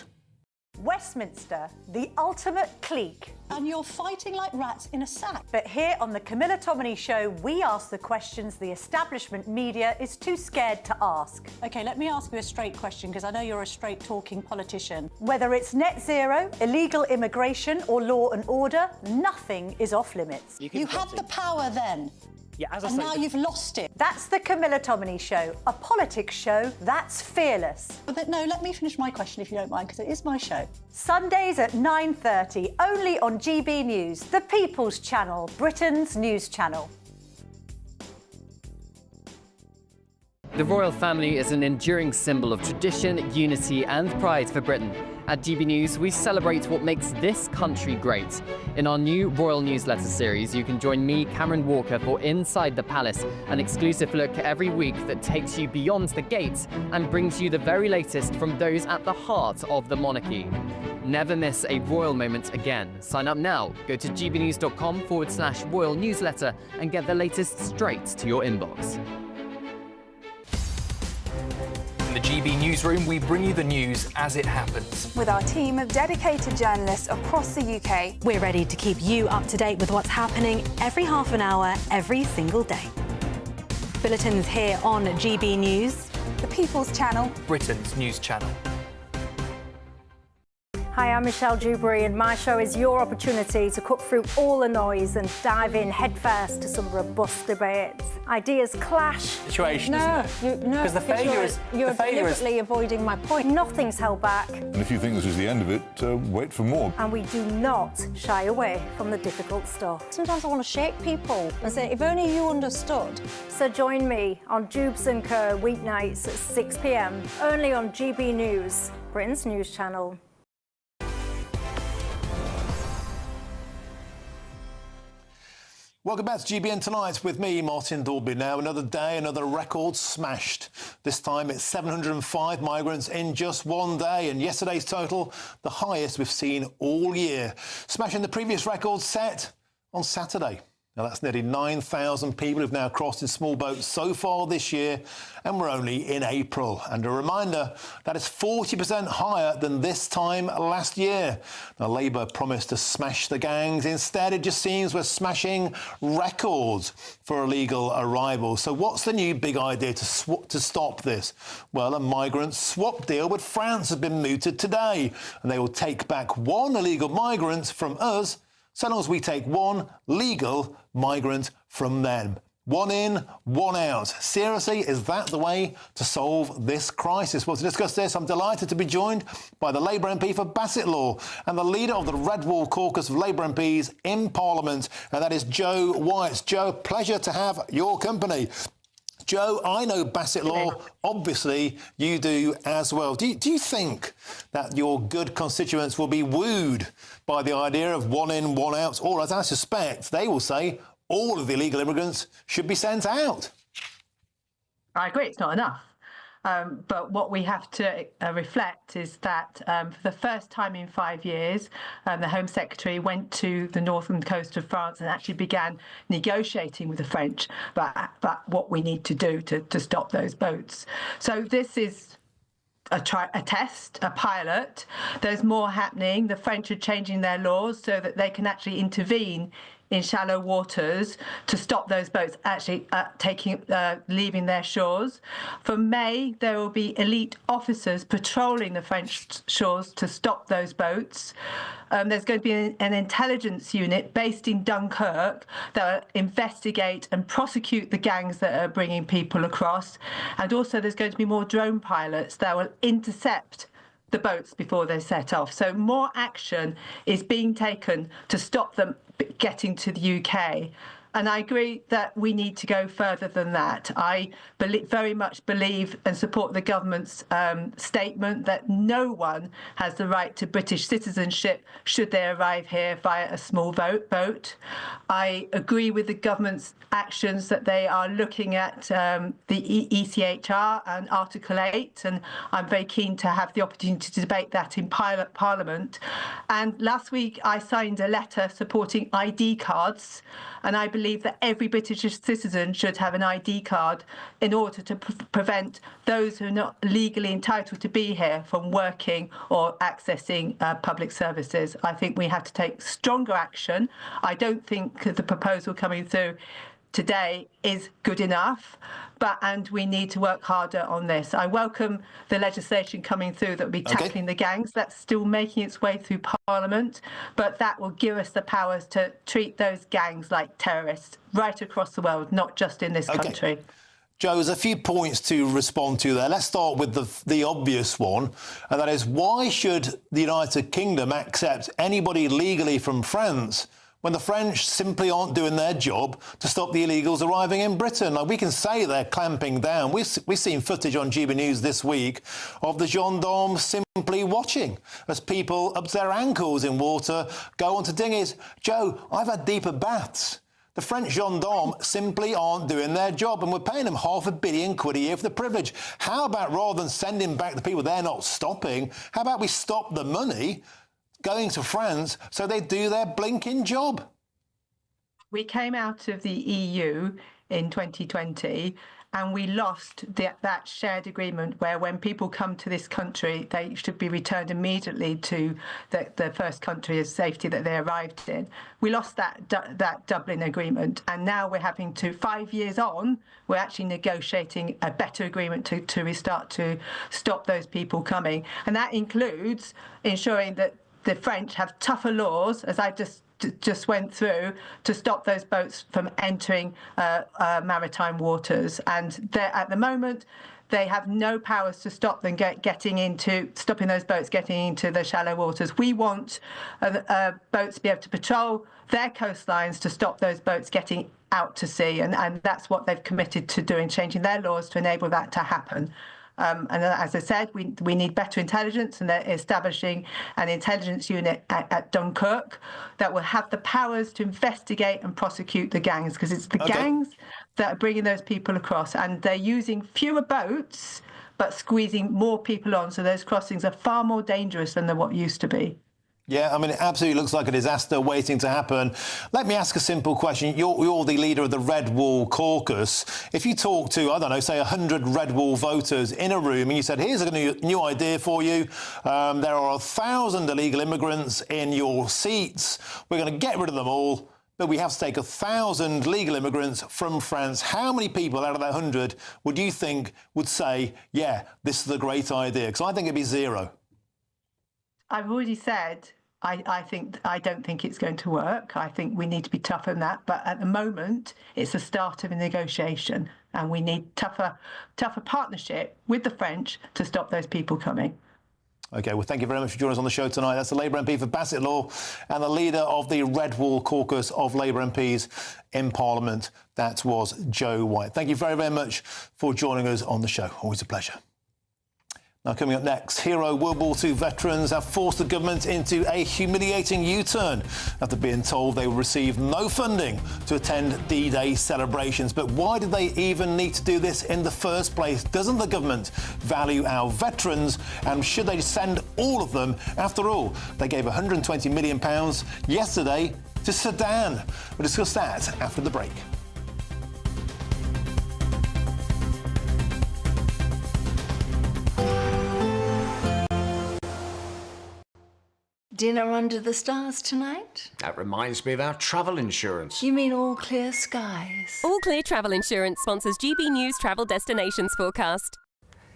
Westminster, the ultimate clique. And you're fighting like rats in a sack. But here on the Camilla Tominey Show, we ask the questions the establishment media is too scared to ask. OK, let me ask you a straight question, because I know you're a straight-talking politician. Whether it's net zero, illegal immigration or law and order, nothing is off limits. You had the power then. Yeah, as and now you've lost it. That's the Camilla Tominey Show, a politics show that's fearless. But no, let me finish my question if you don't mind, because it is my show. Sundays at 9:30, only on GB News, the People's Channel, Britain's news channel. The royal family is an enduring symbol of tradition, unity and pride for Britain. At GB News, we celebrate what makes this country great. In our new royal newsletter series, you can join me, Cameron Walker, for Inside the Palace, an exclusive look every week that takes you beyond the gates and brings you the very latest from those at the heart of the monarchy. Never miss a royal moment again. Sign up now. Go to gbnews.com/royal newsletter and get the latest straight to your inbox. the GB newsroom, we bring you the news as it happens. With our team of dedicated journalists across the UK, we're ready to keep you up to date with what's happening every half an hour, every single day. Bulletins here on GB News, the People's Channel, Britain's news channel. Hi, I'm Michelle Dewberry, and my show is your opportunity to cut through all the noise and dive in headfirst to some robust debates. Ideas clash. Situation, isn't it? Because the failure is... You're deliberately avoiding my point. Nothing's held back. And if you think this is the end of it, wait for more. And we do not shy away from the difficult stuff. Sometimes I want to shake people and say, if only you understood. So join me on Dubes & Co. weeknights at 6 p.m, only on GB News, Britain's news channel. Welcome back to GBN Tonight with me, Martin Daubney. Now, another day, another record smashed. This time it's 705 migrants in just one day, and yesterday's total, the highest we've seen all year, smashing the previous record set on Saturday. Now, that's nearly 9,000 people who've now crossed in small boats so far this year, and we're only in April. And a reminder, that is 40% higher than this time last year. Now, Labour promised to smash the gangs. Instead, it just seems we're smashing records for illegal arrivals. So what's the new big idea to stop this? Well, a migrant swap deal with France has been mooted today, and they will take back one illegal migrant from us so long as we take one legal migrant from them. One in, one out. Seriously, is that the way to solve this crisis? Well, to discuss this, I'm delighted to be joined by the Labour MP for Bassett Law and the leader of the Red Wall caucus of Labour MPs in Parliament, and that is Joe White. Joe, pleasure to have your company. Joe, I know Bassett Law, obviously you do as well. Do you think that your good constituents will be wooed by the idea of one in, one out? Or, as I suspect, they will say all of the illegal immigrants should be sent out? I agree, it's not enough. But what we have to reflect is that for the first time in 5 years, the Home Secretary went to the northern coast of France and actually began negotiating with the French about what we need to do to stop those boats. So this is a test, a pilot. There's more happening. The French are changing their laws so that they can actually intervene in shallow waters to stop those boats actually leaving their shores. From May, there will be elite officers patrolling the French shores to stop those boats. There's going to be an intelligence unit based in Dunkirk that will investigate and prosecute the gangs that are bringing people across. And also there's going to be more drone pilots that will intercept the boats before they set off. So more action is being taken to stop them getting to the UK. And I agree that we need to go further than that. I very much believe and support the government's statement that no one has the right to British citizenship should they arrive here via a small boat. I agree with the government's actions that they are looking at the ECHR and Article 8, and I'm very keen to have the opportunity to debate that in Parliament. And last week I signed a letter supporting ID cards, and I believe that every British citizen should have an ID card in order to prevent those who are not legally entitled to be here from working or accessing public services. I think we have to take stronger action. I don't think the proposal coming through today is good enough, and we need to work harder on this. I welcome the legislation coming through that will be tackling the gangs. That's still making its way through Parliament, but that will give us the powers to treat those gangs like terrorists right across the world, not just in this country. Joe, there's a few points to respond to there. Let's start with the obvious one, and that is, why should the United Kingdom accept anybody legally from France when the French simply aren't doing their job to stop the illegals arriving in Britain? Like, we can say they're clamping down. We've seen footage on GB News this week of the gendarmes simply watching as people up to their ankles in water go onto dinghies. Joe, I've had deeper baths. The French gendarmes simply aren't doing their job, and we're paying them £500 million a year for the privilege. How about, rather than sending back the people they're not stopping, how about we stop the money going to France so they do their blinking job? We came out of the EU in 2020, and we lost that shared agreement where when people come to this country, they should be returned immediately to the first country of safety that they arrived in. We lost that Dublin agreement, and now we're having to, 5 years on, we're actually negotiating a better agreement to restart to stop those people coming. And that includes ensuring that the French have tougher laws, as I just went through, to stop those boats from entering maritime waters. And at the moment, they have no powers to stop them stopping those boats getting into the shallow waters. We want boats to be able to patrol their coastlines to stop those boats getting out to sea, and that's what they've committed to doing, changing their laws to enable that to happen. And as I said, we need better intelligence, and they're establishing an intelligence unit at Dunkirk that will have the powers to investigate and prosecute the gangs, because it's the gangs that are bringing those people across, and they're using fewer boats but squeezing more people on, so those crossings are far more dangerous than what used to be. Yeah, I mean, it absolutely looks like a disaster waiting to happen. Let me ask a simple question. You're the leader of the Red Wall Caucus. If you talk to, I don't know, say 100 Red Wall voters in a room and you said, here's a new idea for you. There are 1,000 illegal immigrants in your seats. We're going to get rid of them all, but we have to take 1,000 legal immigrants from France. How many people out of that 100 would you think would say, yeah, this is a great idea? Because I think it'd be zero. I've already said I don't think it's going to work. I think we need to be tougher than that. But at the moment, it's the start of a negotiation, and we need tougher partnership with the French to stop those people coming. OK, well, thank you very much for joining us on the show tonight. That's the Labour MP for Bassett Law and the leader of the Red Wall Caucus of Labour MPs in Parliament. That was Joe White. Thank you very, very much for joining us on the show. Always a pleasure. Now, coming up next, hero World War II veterans have forced the government into a humiliating U-turn after being told they will receive no funding to attend D-Day celebrations. But why did they even need to do this in the first place? Doesn't the government value our veterans? And should they send all of them? After all, they gave £120 million yesterday to Sudan. We'll discuss that after the break. Dinner under the stars tonight? That reminds me of our travel insurance. You mean All Clear Skies? All Clear Travel Insurance sponsors GBNews Travel Destinations Forecast.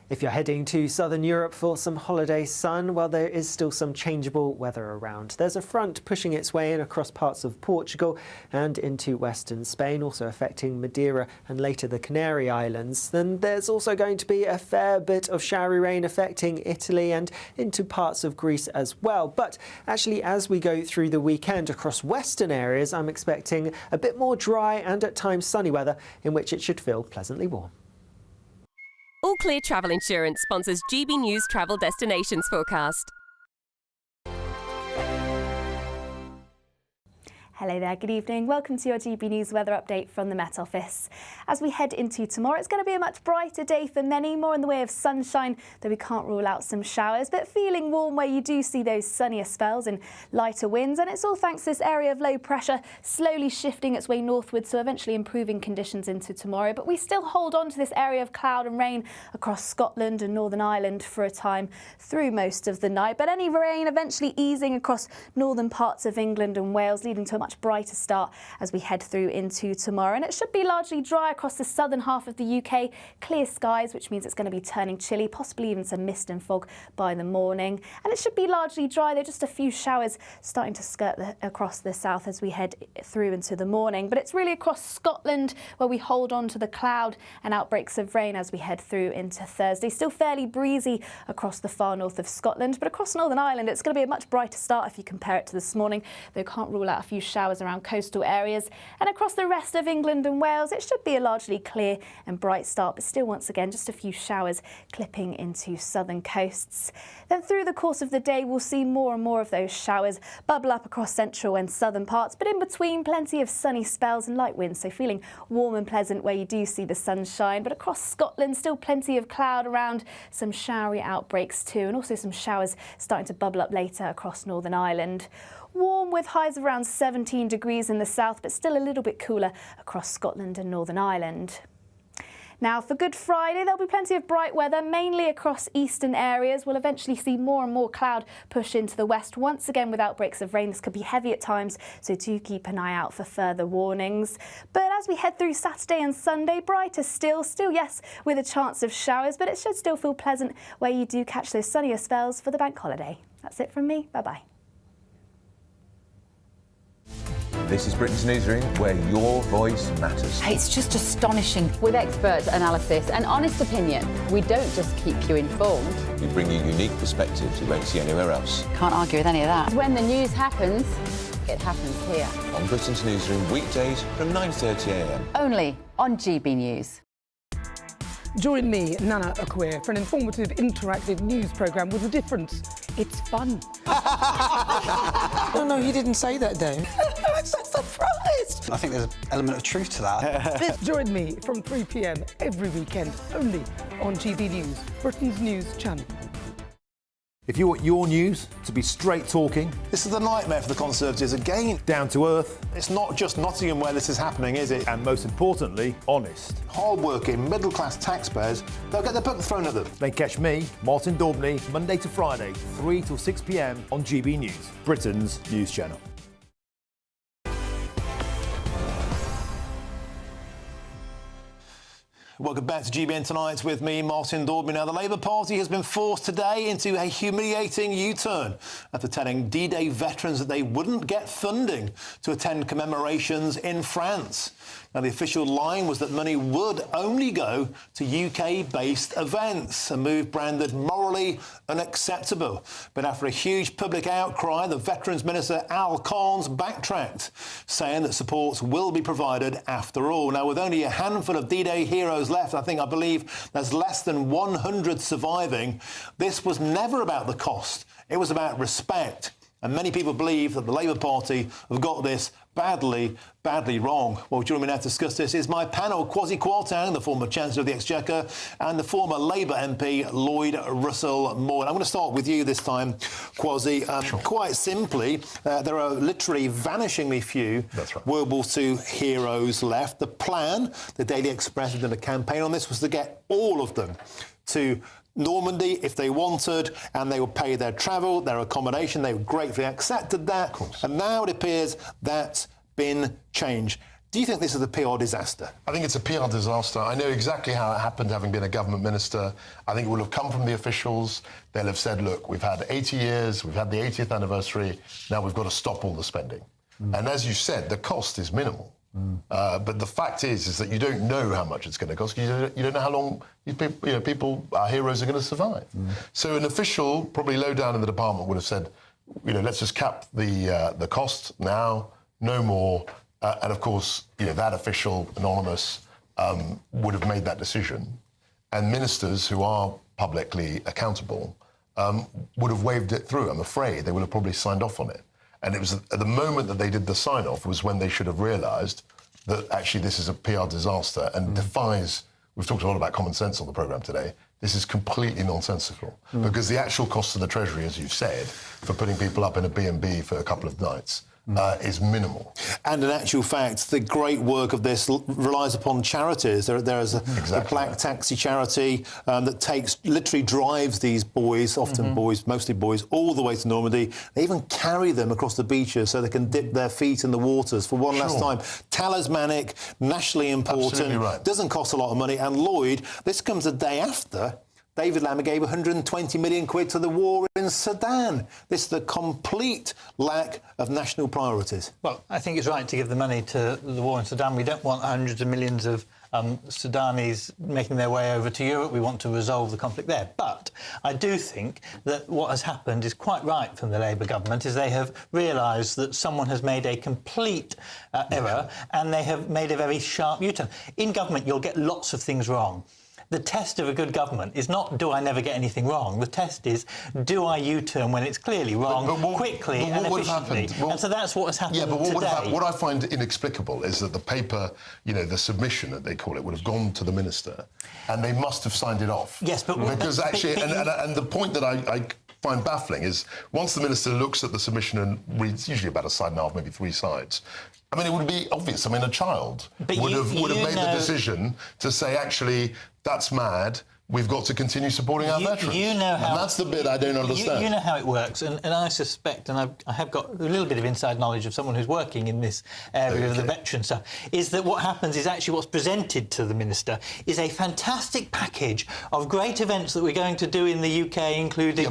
If you're heading to southern Europe for some holiday sun, well, there is still some changeable weather around. There's a front pushing its way in across parts of Portugal and into western Spain, also affecting Madeira and later the Canary Islands. Then there's also going to be a fair bit of showery rain affecting Italy and into parts of Greece as well. But actually, as we go through the weekend across western areas, I'm expecting a bit more dry and at times sunny weather in which it should feel pleasantly warm. All Clear Travel Insurance sponsors GBNews Travel Destinations Forecast. Hello there, good evening. Welcome to your GB News weather update from the Met Office. As we head into tomorrow, it's going to be a much brighter day for many, more in the way of sunshine, though we can't rule out some showers, but feeling warm where you do see those sunnier spells and lighter winds. And it's all thanks to this area of low pressure slowly shifting its way northwards, so eventually improving conditions into tomorrow. But we still hold on to this area of cloud and rain across Scotland and Northern Ireland for a time through most of the night. But any rain eventually easing across northern parts of England and Wales, leading to a much brighter start as we head through into tomorrow. And it should be largely dry across the southern half of the UK. Clear skies, which means it's going to be turning chilly, possibly even some mist and fog by the morning. And it should be largely dry. There are just a few showers starting to skirt across the south as we head through into the morning. But it's really across Scotland where we hold on to the cloud and outbreaks of rain as we head through into Thursday. Still fairly breezy across the far north of Scotland, but across Northern Ireland it's going to be a much brighter start if you compare it to this morning, though can't rule out a few showers around coastal areas. And across the rest of England and Wales it should be a largely clear and bright start, but still once again just a few showers clipping into southern coasts. Then through the course of the day we'll see more and more of those showers bubble up across central and southern parts, but in between plenty of sunny spells and light winds, so feeling warm and pleasant where you do see the sunshine. But across Scotland still plenty of cloud around, some showery outbreaks too, and also some showers starting to bubble up later across Northern Ireland. Warm with highs of around 17 degrees in the south, but still a little bit cooler across Scotland and Northern Ireland. Now, for Good Friday, there'll be plenty of bright weather, mainly across eastern areas. We'll eventually see more and more cloud push into the west once again with outbreaks of rain. This could be heavy at times, so do keep an eye out for further warnings. But as we head through Saturday and Sunday, brighter still, yes, with a chance of showers, but it should still feel pleasant where you do catch those sunnier spells for the bank holiday. That's it from me. Bye-bye. This is Britain's Newsroom, where your voice matters. It's just astonishing. With expert analysis and honest opinion, we don't just keep you informed. We bring you unique perspectives you won't see anywhere else. Can't argue with any of that. When the news happens, it happens here. On Britain's Newsroom, weekdays from 9:30 a.m. Only on GB News. Join me, Nana Akwe, for an informative, interactive news programme with a difference. It's fun. No, he didn't say that, though. I'm so surprised. I think there's an element of truth to that. Join me from 3 p.m. every weekend, only on GB News, Britain's news channel. If you want your news to be straight talking, this is the nightmare for the Conservatives again. Down to earth. It's not just Nottingham where this is happening, is it? And most importantly, honest. Hard-working, middle-class taxpayers, they'll get their book thrown at them. Then catch me, Martin Daubney, Monday to Friday, 3 till 6 p.m. on GB News, Britain's news channel. Welcome back to GBN Tonight with me, Martin Daubney. Now, the Labour Party has been forced today into a humiliating U-turn after telling D-Day veterans that they wouldn't get funding to attend commemorations in France. Now, the official line was that money would only go to UK-based events, a move branded morally unacceptable. But after a huge public outcry, the Veterans Minister Al Cairns backtracked, saying that support will be provided after all. Now, with only a handful of D-Day heroes left, I believe there's less than 100 surviving, this was never about the cost. It was about respect. And many people believe that the Labour Party have got this badly wrong. Well, joining me now to discuss this is my panel, Kwasi Kwarteng, the former Chancellor of the Exchequer, and the former Labour MP, Lloyd Russell-Moore. I'm going to start with you this time, Kwasi. Sure. Quite simply, there are literally vanishingly few World War II heroes left. The plan, the Daily Express had done a campaign on this, was to get all of them to Normandy if they wanted, and they would pay their travel, their accommodation. They gratefully accepted that. And now it appears that's been changed. Do you think this is a PR disaster? I think it's a PR disaster. I know exactly how it happened, having been a government minister. I think it will have come from the officials. They'll have said, look, we've had 80 years, we've had the 80th anniversary, now we've got to stop all the spending. And as you said, the cost is minimal. But the fact is that you don't know how much it's going to cost. You don't know how long our heroes are going to survive. So an official, probably low down in the department, would have said, let's just cap the cost now, no more. And of course, that official, anonymous, would have made that decision. And ministers who are publicly accountable would have waved it through. I'm afraid they would have probably signed off on it. And it was at the moment that they did the sign-off was when they should have realised that actually this is a PR disaster and defies... We've talked a lot about common sense on the programme today. This is completely nonsensical because the actual cost to the Treasury, as you've said, for putting people up in a B&B for a couple of nights is minimal. And in actual fact, the great work of this relies upon charities. There is a black taxi charity that literally drives these boys, often boys, mostly boys, all the way to Normandy. They even carry them across the beaches so they can dip their feet in the waters for one last time. Talismanic, nationally important, doesn't cost a lot of money. And Lloyd, this comes a day after David Lammer gave 120 million quid to the war in Sudan. This is the complete lack of national priorities. Well, I think it's right to give the money to the war in Sudan. We don't want hundreds of millions of Sudanese making their way over to Europe. We want to resolve the conflict there. But I do think that what has happened is quite right from the Labour government, is they have realised that someone has made a complete error and they have made a very sharp U-turn. In government, you'll get lots of things wrong. The test of a good government is not, do I never get anything wrong? The test is, do I U-turn when it's clearly wrong, quickly and efficiently? And so that's what has happened today. What I find inexplicable is that the paper, the submission that they call it, would have gone to the minister and they must have signed it off. Yes, but... Because actually, and the point that I find baffling is once the minister looks at the submission and reads usually about a side and a half, maybe 3 sides. I mean, it would be obvious. I mean, a child would have made the decision to say, actually, that's mad. We've got to continue supporting our veterans. And that's the bit I don't understand. You know how it works, and I suspect, and I have got a little bit of inside knowledge of someone who's working in this area of the veteran stuff, is that what happens is actually what's presented to the minister is a fantastic package of great events that we're going to do in the UK, including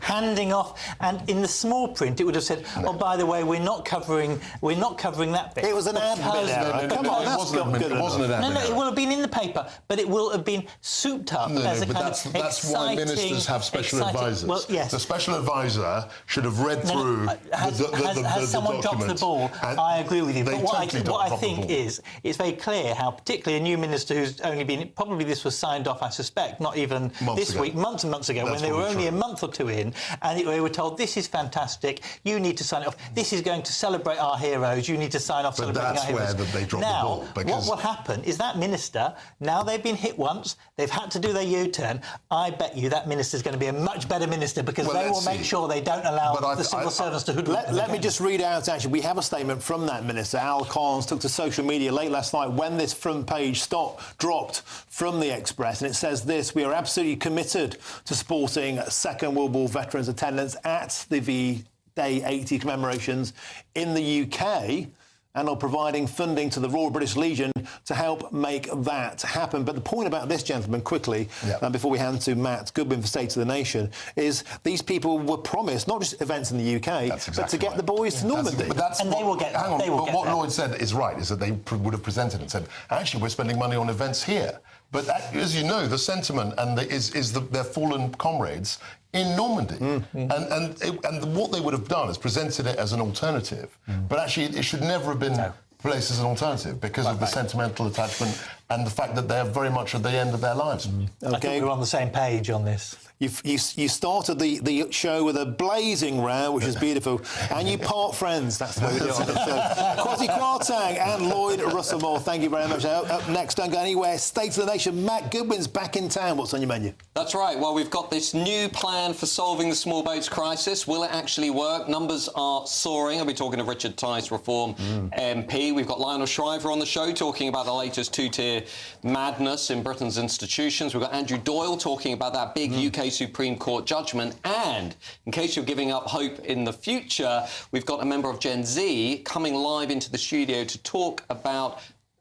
handing off, and in the small print it would have said, oh, by the way, we're not covering that bit. It was an ad bit. Come on, that's not good enough. No, it will have been in the paper, but it will have been souped up as a kind of that's why ministers have special advisors. Well, yes. The special advisor should have read through has someone dropped the ball? I agree with you. But what I think is, it's very clear how, particularly a new minister who's only been, probably this was signed off, I suspect, not even this week, months and months ago, when they were only a month or two in, and they were told, this is fantastic, you need to sign it off, this is going to celebrate our heroes, you need to sign off celebrating our heroes. But that's where they dropped the ball. What will happen is that minister, now they've been hit once, they've had to do their U-turn, I bet you that minister's going to be a much better minister because they will make sure they don't allow the civil servants to hoodwink. Let me just read out, actually, we have a statement from that minister. Al Collins took to social media late last night when this front page dropped from the Express, and it says this: we are absolutely committed to supporting Second World War veterans' attendance at the V-Day 80 commemorations in the UK, and are providing funding to the Royal British Legion to help make that happen. But the point about this, gentleman, quickly, before we hand to Matt Goodwin for State of the Nation, is these people were promised not just events in the UK, but to get the boys to Normandy. They will get hang on, but what Lloyd said is right, is that they would have presented and said, actually, we're spending money on events here. But as you know, the sentiment is their fallen comrades in Normandy. And what they would have done is presented it as an alternative. But actually, it should never have been placed as an alternative because of the sentimental attachment and the fact that they're very much at the end of their lives. I think we're on the same page on this. You started the show with a blazing row, which is beautiful, and you part friends. That's the way we do it on the show. Kwasi Kwarteng and Lloyd Russellmore, thank you very much. Up next, don't go anywhere, State of the Nation, Matt Goodwin's back in town. What's on your menu? That's right. Well, we've got this new plan for solving the small boats crisis. Will it actually work? Numbers are soaring. I'll be talking to Richard Tice, Reform MP. We've got Lionel Shriver on the show talking about the latest two-tier madness in Britain's institutions. We've got Andrew Doyle talking about that big UK Supreme Court judgment. And in case you're giving up hope in the future, we've got a member of Gen Z coming live into the studio to talk about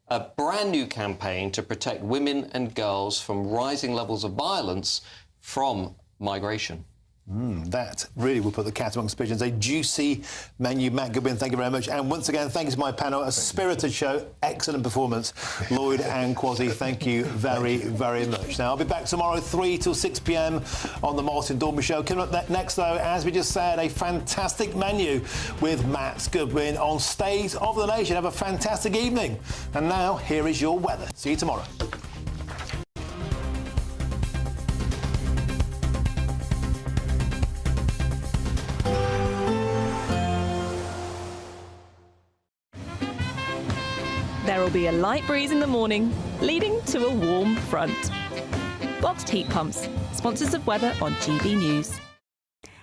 a brand new campaign to protect women and girls from rising levels of violence from migration. That really will put the cat amongst pigeons. A juicy menu. Matt Goodwin, thank you very much. And once again, thank you to my panel. A spirited show. Excellent performance. Lloyd and Kwasi, thank you very, very much. Now, I'll be back tomorrow, 3 till 6 p.m. on the Martin Dorby Show. Coming up next, though, as we just said, a fantastic menu with Matt Goodwin on State of the Nation. Have a fantastic evening. And now, here is your weather. See you tomorrow. There will be a light breeze in the morning, leading to a warm front. Boxed heat pumps, sponsors of weather on GB News.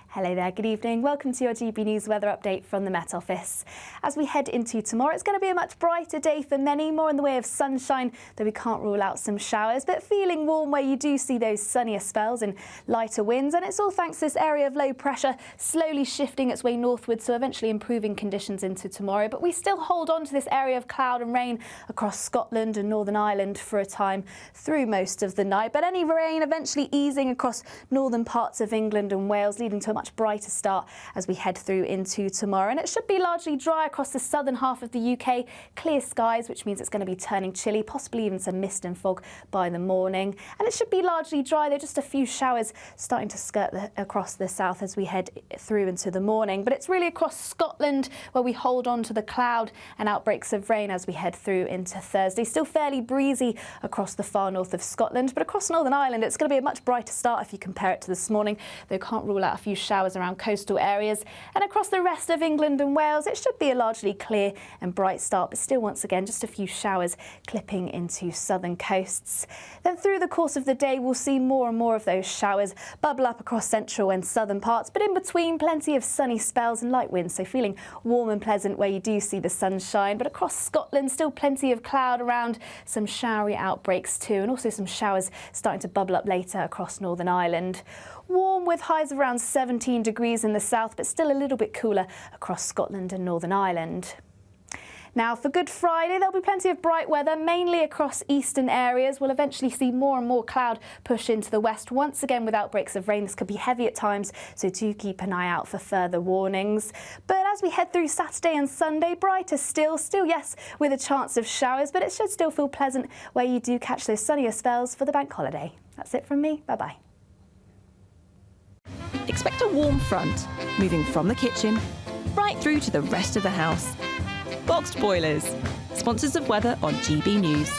Hello there, good evening. Welcome to your GB News weather update from the Met Office. As we head into tomorrow, it's going to be a much brighter day for many, more in the way of sunshine, though we can't rule out some showers, but feeling warm where you do see those sunnier spells and lighter winds. And it's all thanks to this area of low pressure slowly shifting its way northwards, so eventually improving conditions into tomorrow. But we still hold on to this area of cloud and rain across Scotland and Northern Ireland for a time through most of the night. But any rain eventually easing across northern parts of England and Wales, leading to a much brighter start as we head through into tomorrow. And it should be largely dry across the southern half of the UK. Clear skies, which means it's going to be turning chilly, possibly even some mist and fog by the morning. And it should be largely dry, though just a few showers starting to skirt across the south as we head through into the morning. But it's really across Scotland where we hold on to the cloud and outbreaks of rain as we head through into Thursday. Still fairly breezy across the far north of Scotland, but across Northern Ireland it's going to be a much brighter start if you compare it to this morning, though can't rule out a few showers showers around coastal areas. And across the rest of England and Wales, it should be a largely clear and bright start, but still, once again, just a few showers clipping into southern coasts. Then through the course of the day, we'll see more and more of those showers bubble up across central and southern parts, but in between, plenty of sunny spells and light winds, so feeling warm and pleasant where you do see the sunshine. But across Scotland, still plenty of cloud around, some showery outbreaks too, and also some showers starting to bubble up later across Northern Ireland. Warm with highs of around 17 degrees in the south, but still a little bit cooler across Scotland and Northern Ireland. Now, for Good Friday, there'll be plenty of bright weather, mainly across eastern areas. We'll eventually see more and more cloud push into the west, once again with outbreaks of rain. This could be heavy at times, so do keep an eye out for further warnings. But as we head through Saturday and Sunday, brighter still, yes, with a chance of showers, but it should still feel pleasant where you do catch those sunnier spells for the bank holiday. That's it from me. Bye-bye. Expect a warm front, moving from the kitchen right through to the rest of the house. Boxed Boilers, sponsors of weather on GB News.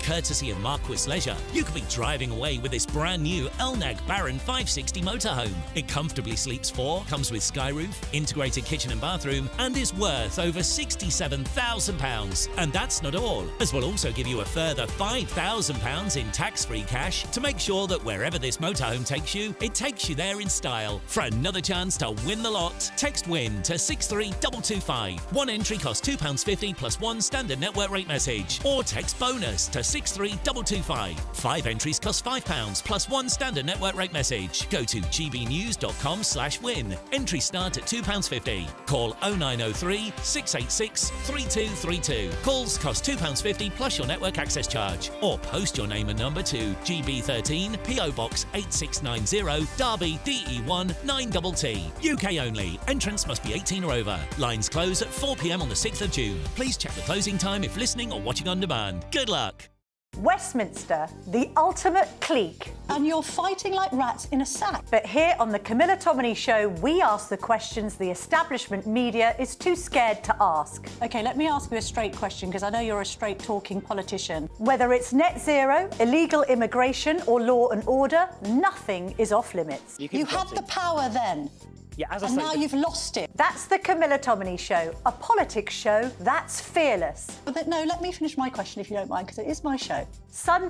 Courtesy of Marquis Leisure, you could be driving away with this brand new Elnag Baron 560 motorhome. It comfortably sleeps 4, comes with sky roof, integrated kitchen and bathroom, and is worth over £67,000. And that's not all, as we'll also give you a further £5,000 in tax-free cash to make sure that wherever this motorhome takes you, it takes you there in style. For another chance to win the lot, text WIN to 63225. One entry costs £2.50 plus one standard network rate message, or text BONUS to 63225. 5 entries cost £5 plus one standard network rate message. Go to gbnews.com/win. Entries start at £2.50. Call 0903 686 3232. Calls cost £2.50 plus your network access charge. Or post your name and number to GB13 PO Box 8690 Derby DE1 9TT. UK only. Entrance must be 18 or over. Lines close at 4 p.m. on the 6th of June. Please check the closing time if listening or watching on demand. Good luck. Westminster, the ultimate clique. And you're fighting like rats in a sack. But here on the Camilla Tominey Show, we ask the questions the establishment media is too scared to ask. OK, let me ask you a straight question, because I know you're a straight-talking politician. Whether it's net zero, illegal immigration or law and order, nothing is off-limits. You had the power then. Yeah, as I and say, now you've lost it. That's the Camilla Tominey Show, a politics show that's fearless. But no, let me finish my question if you don't mind, because it is my show. Sunday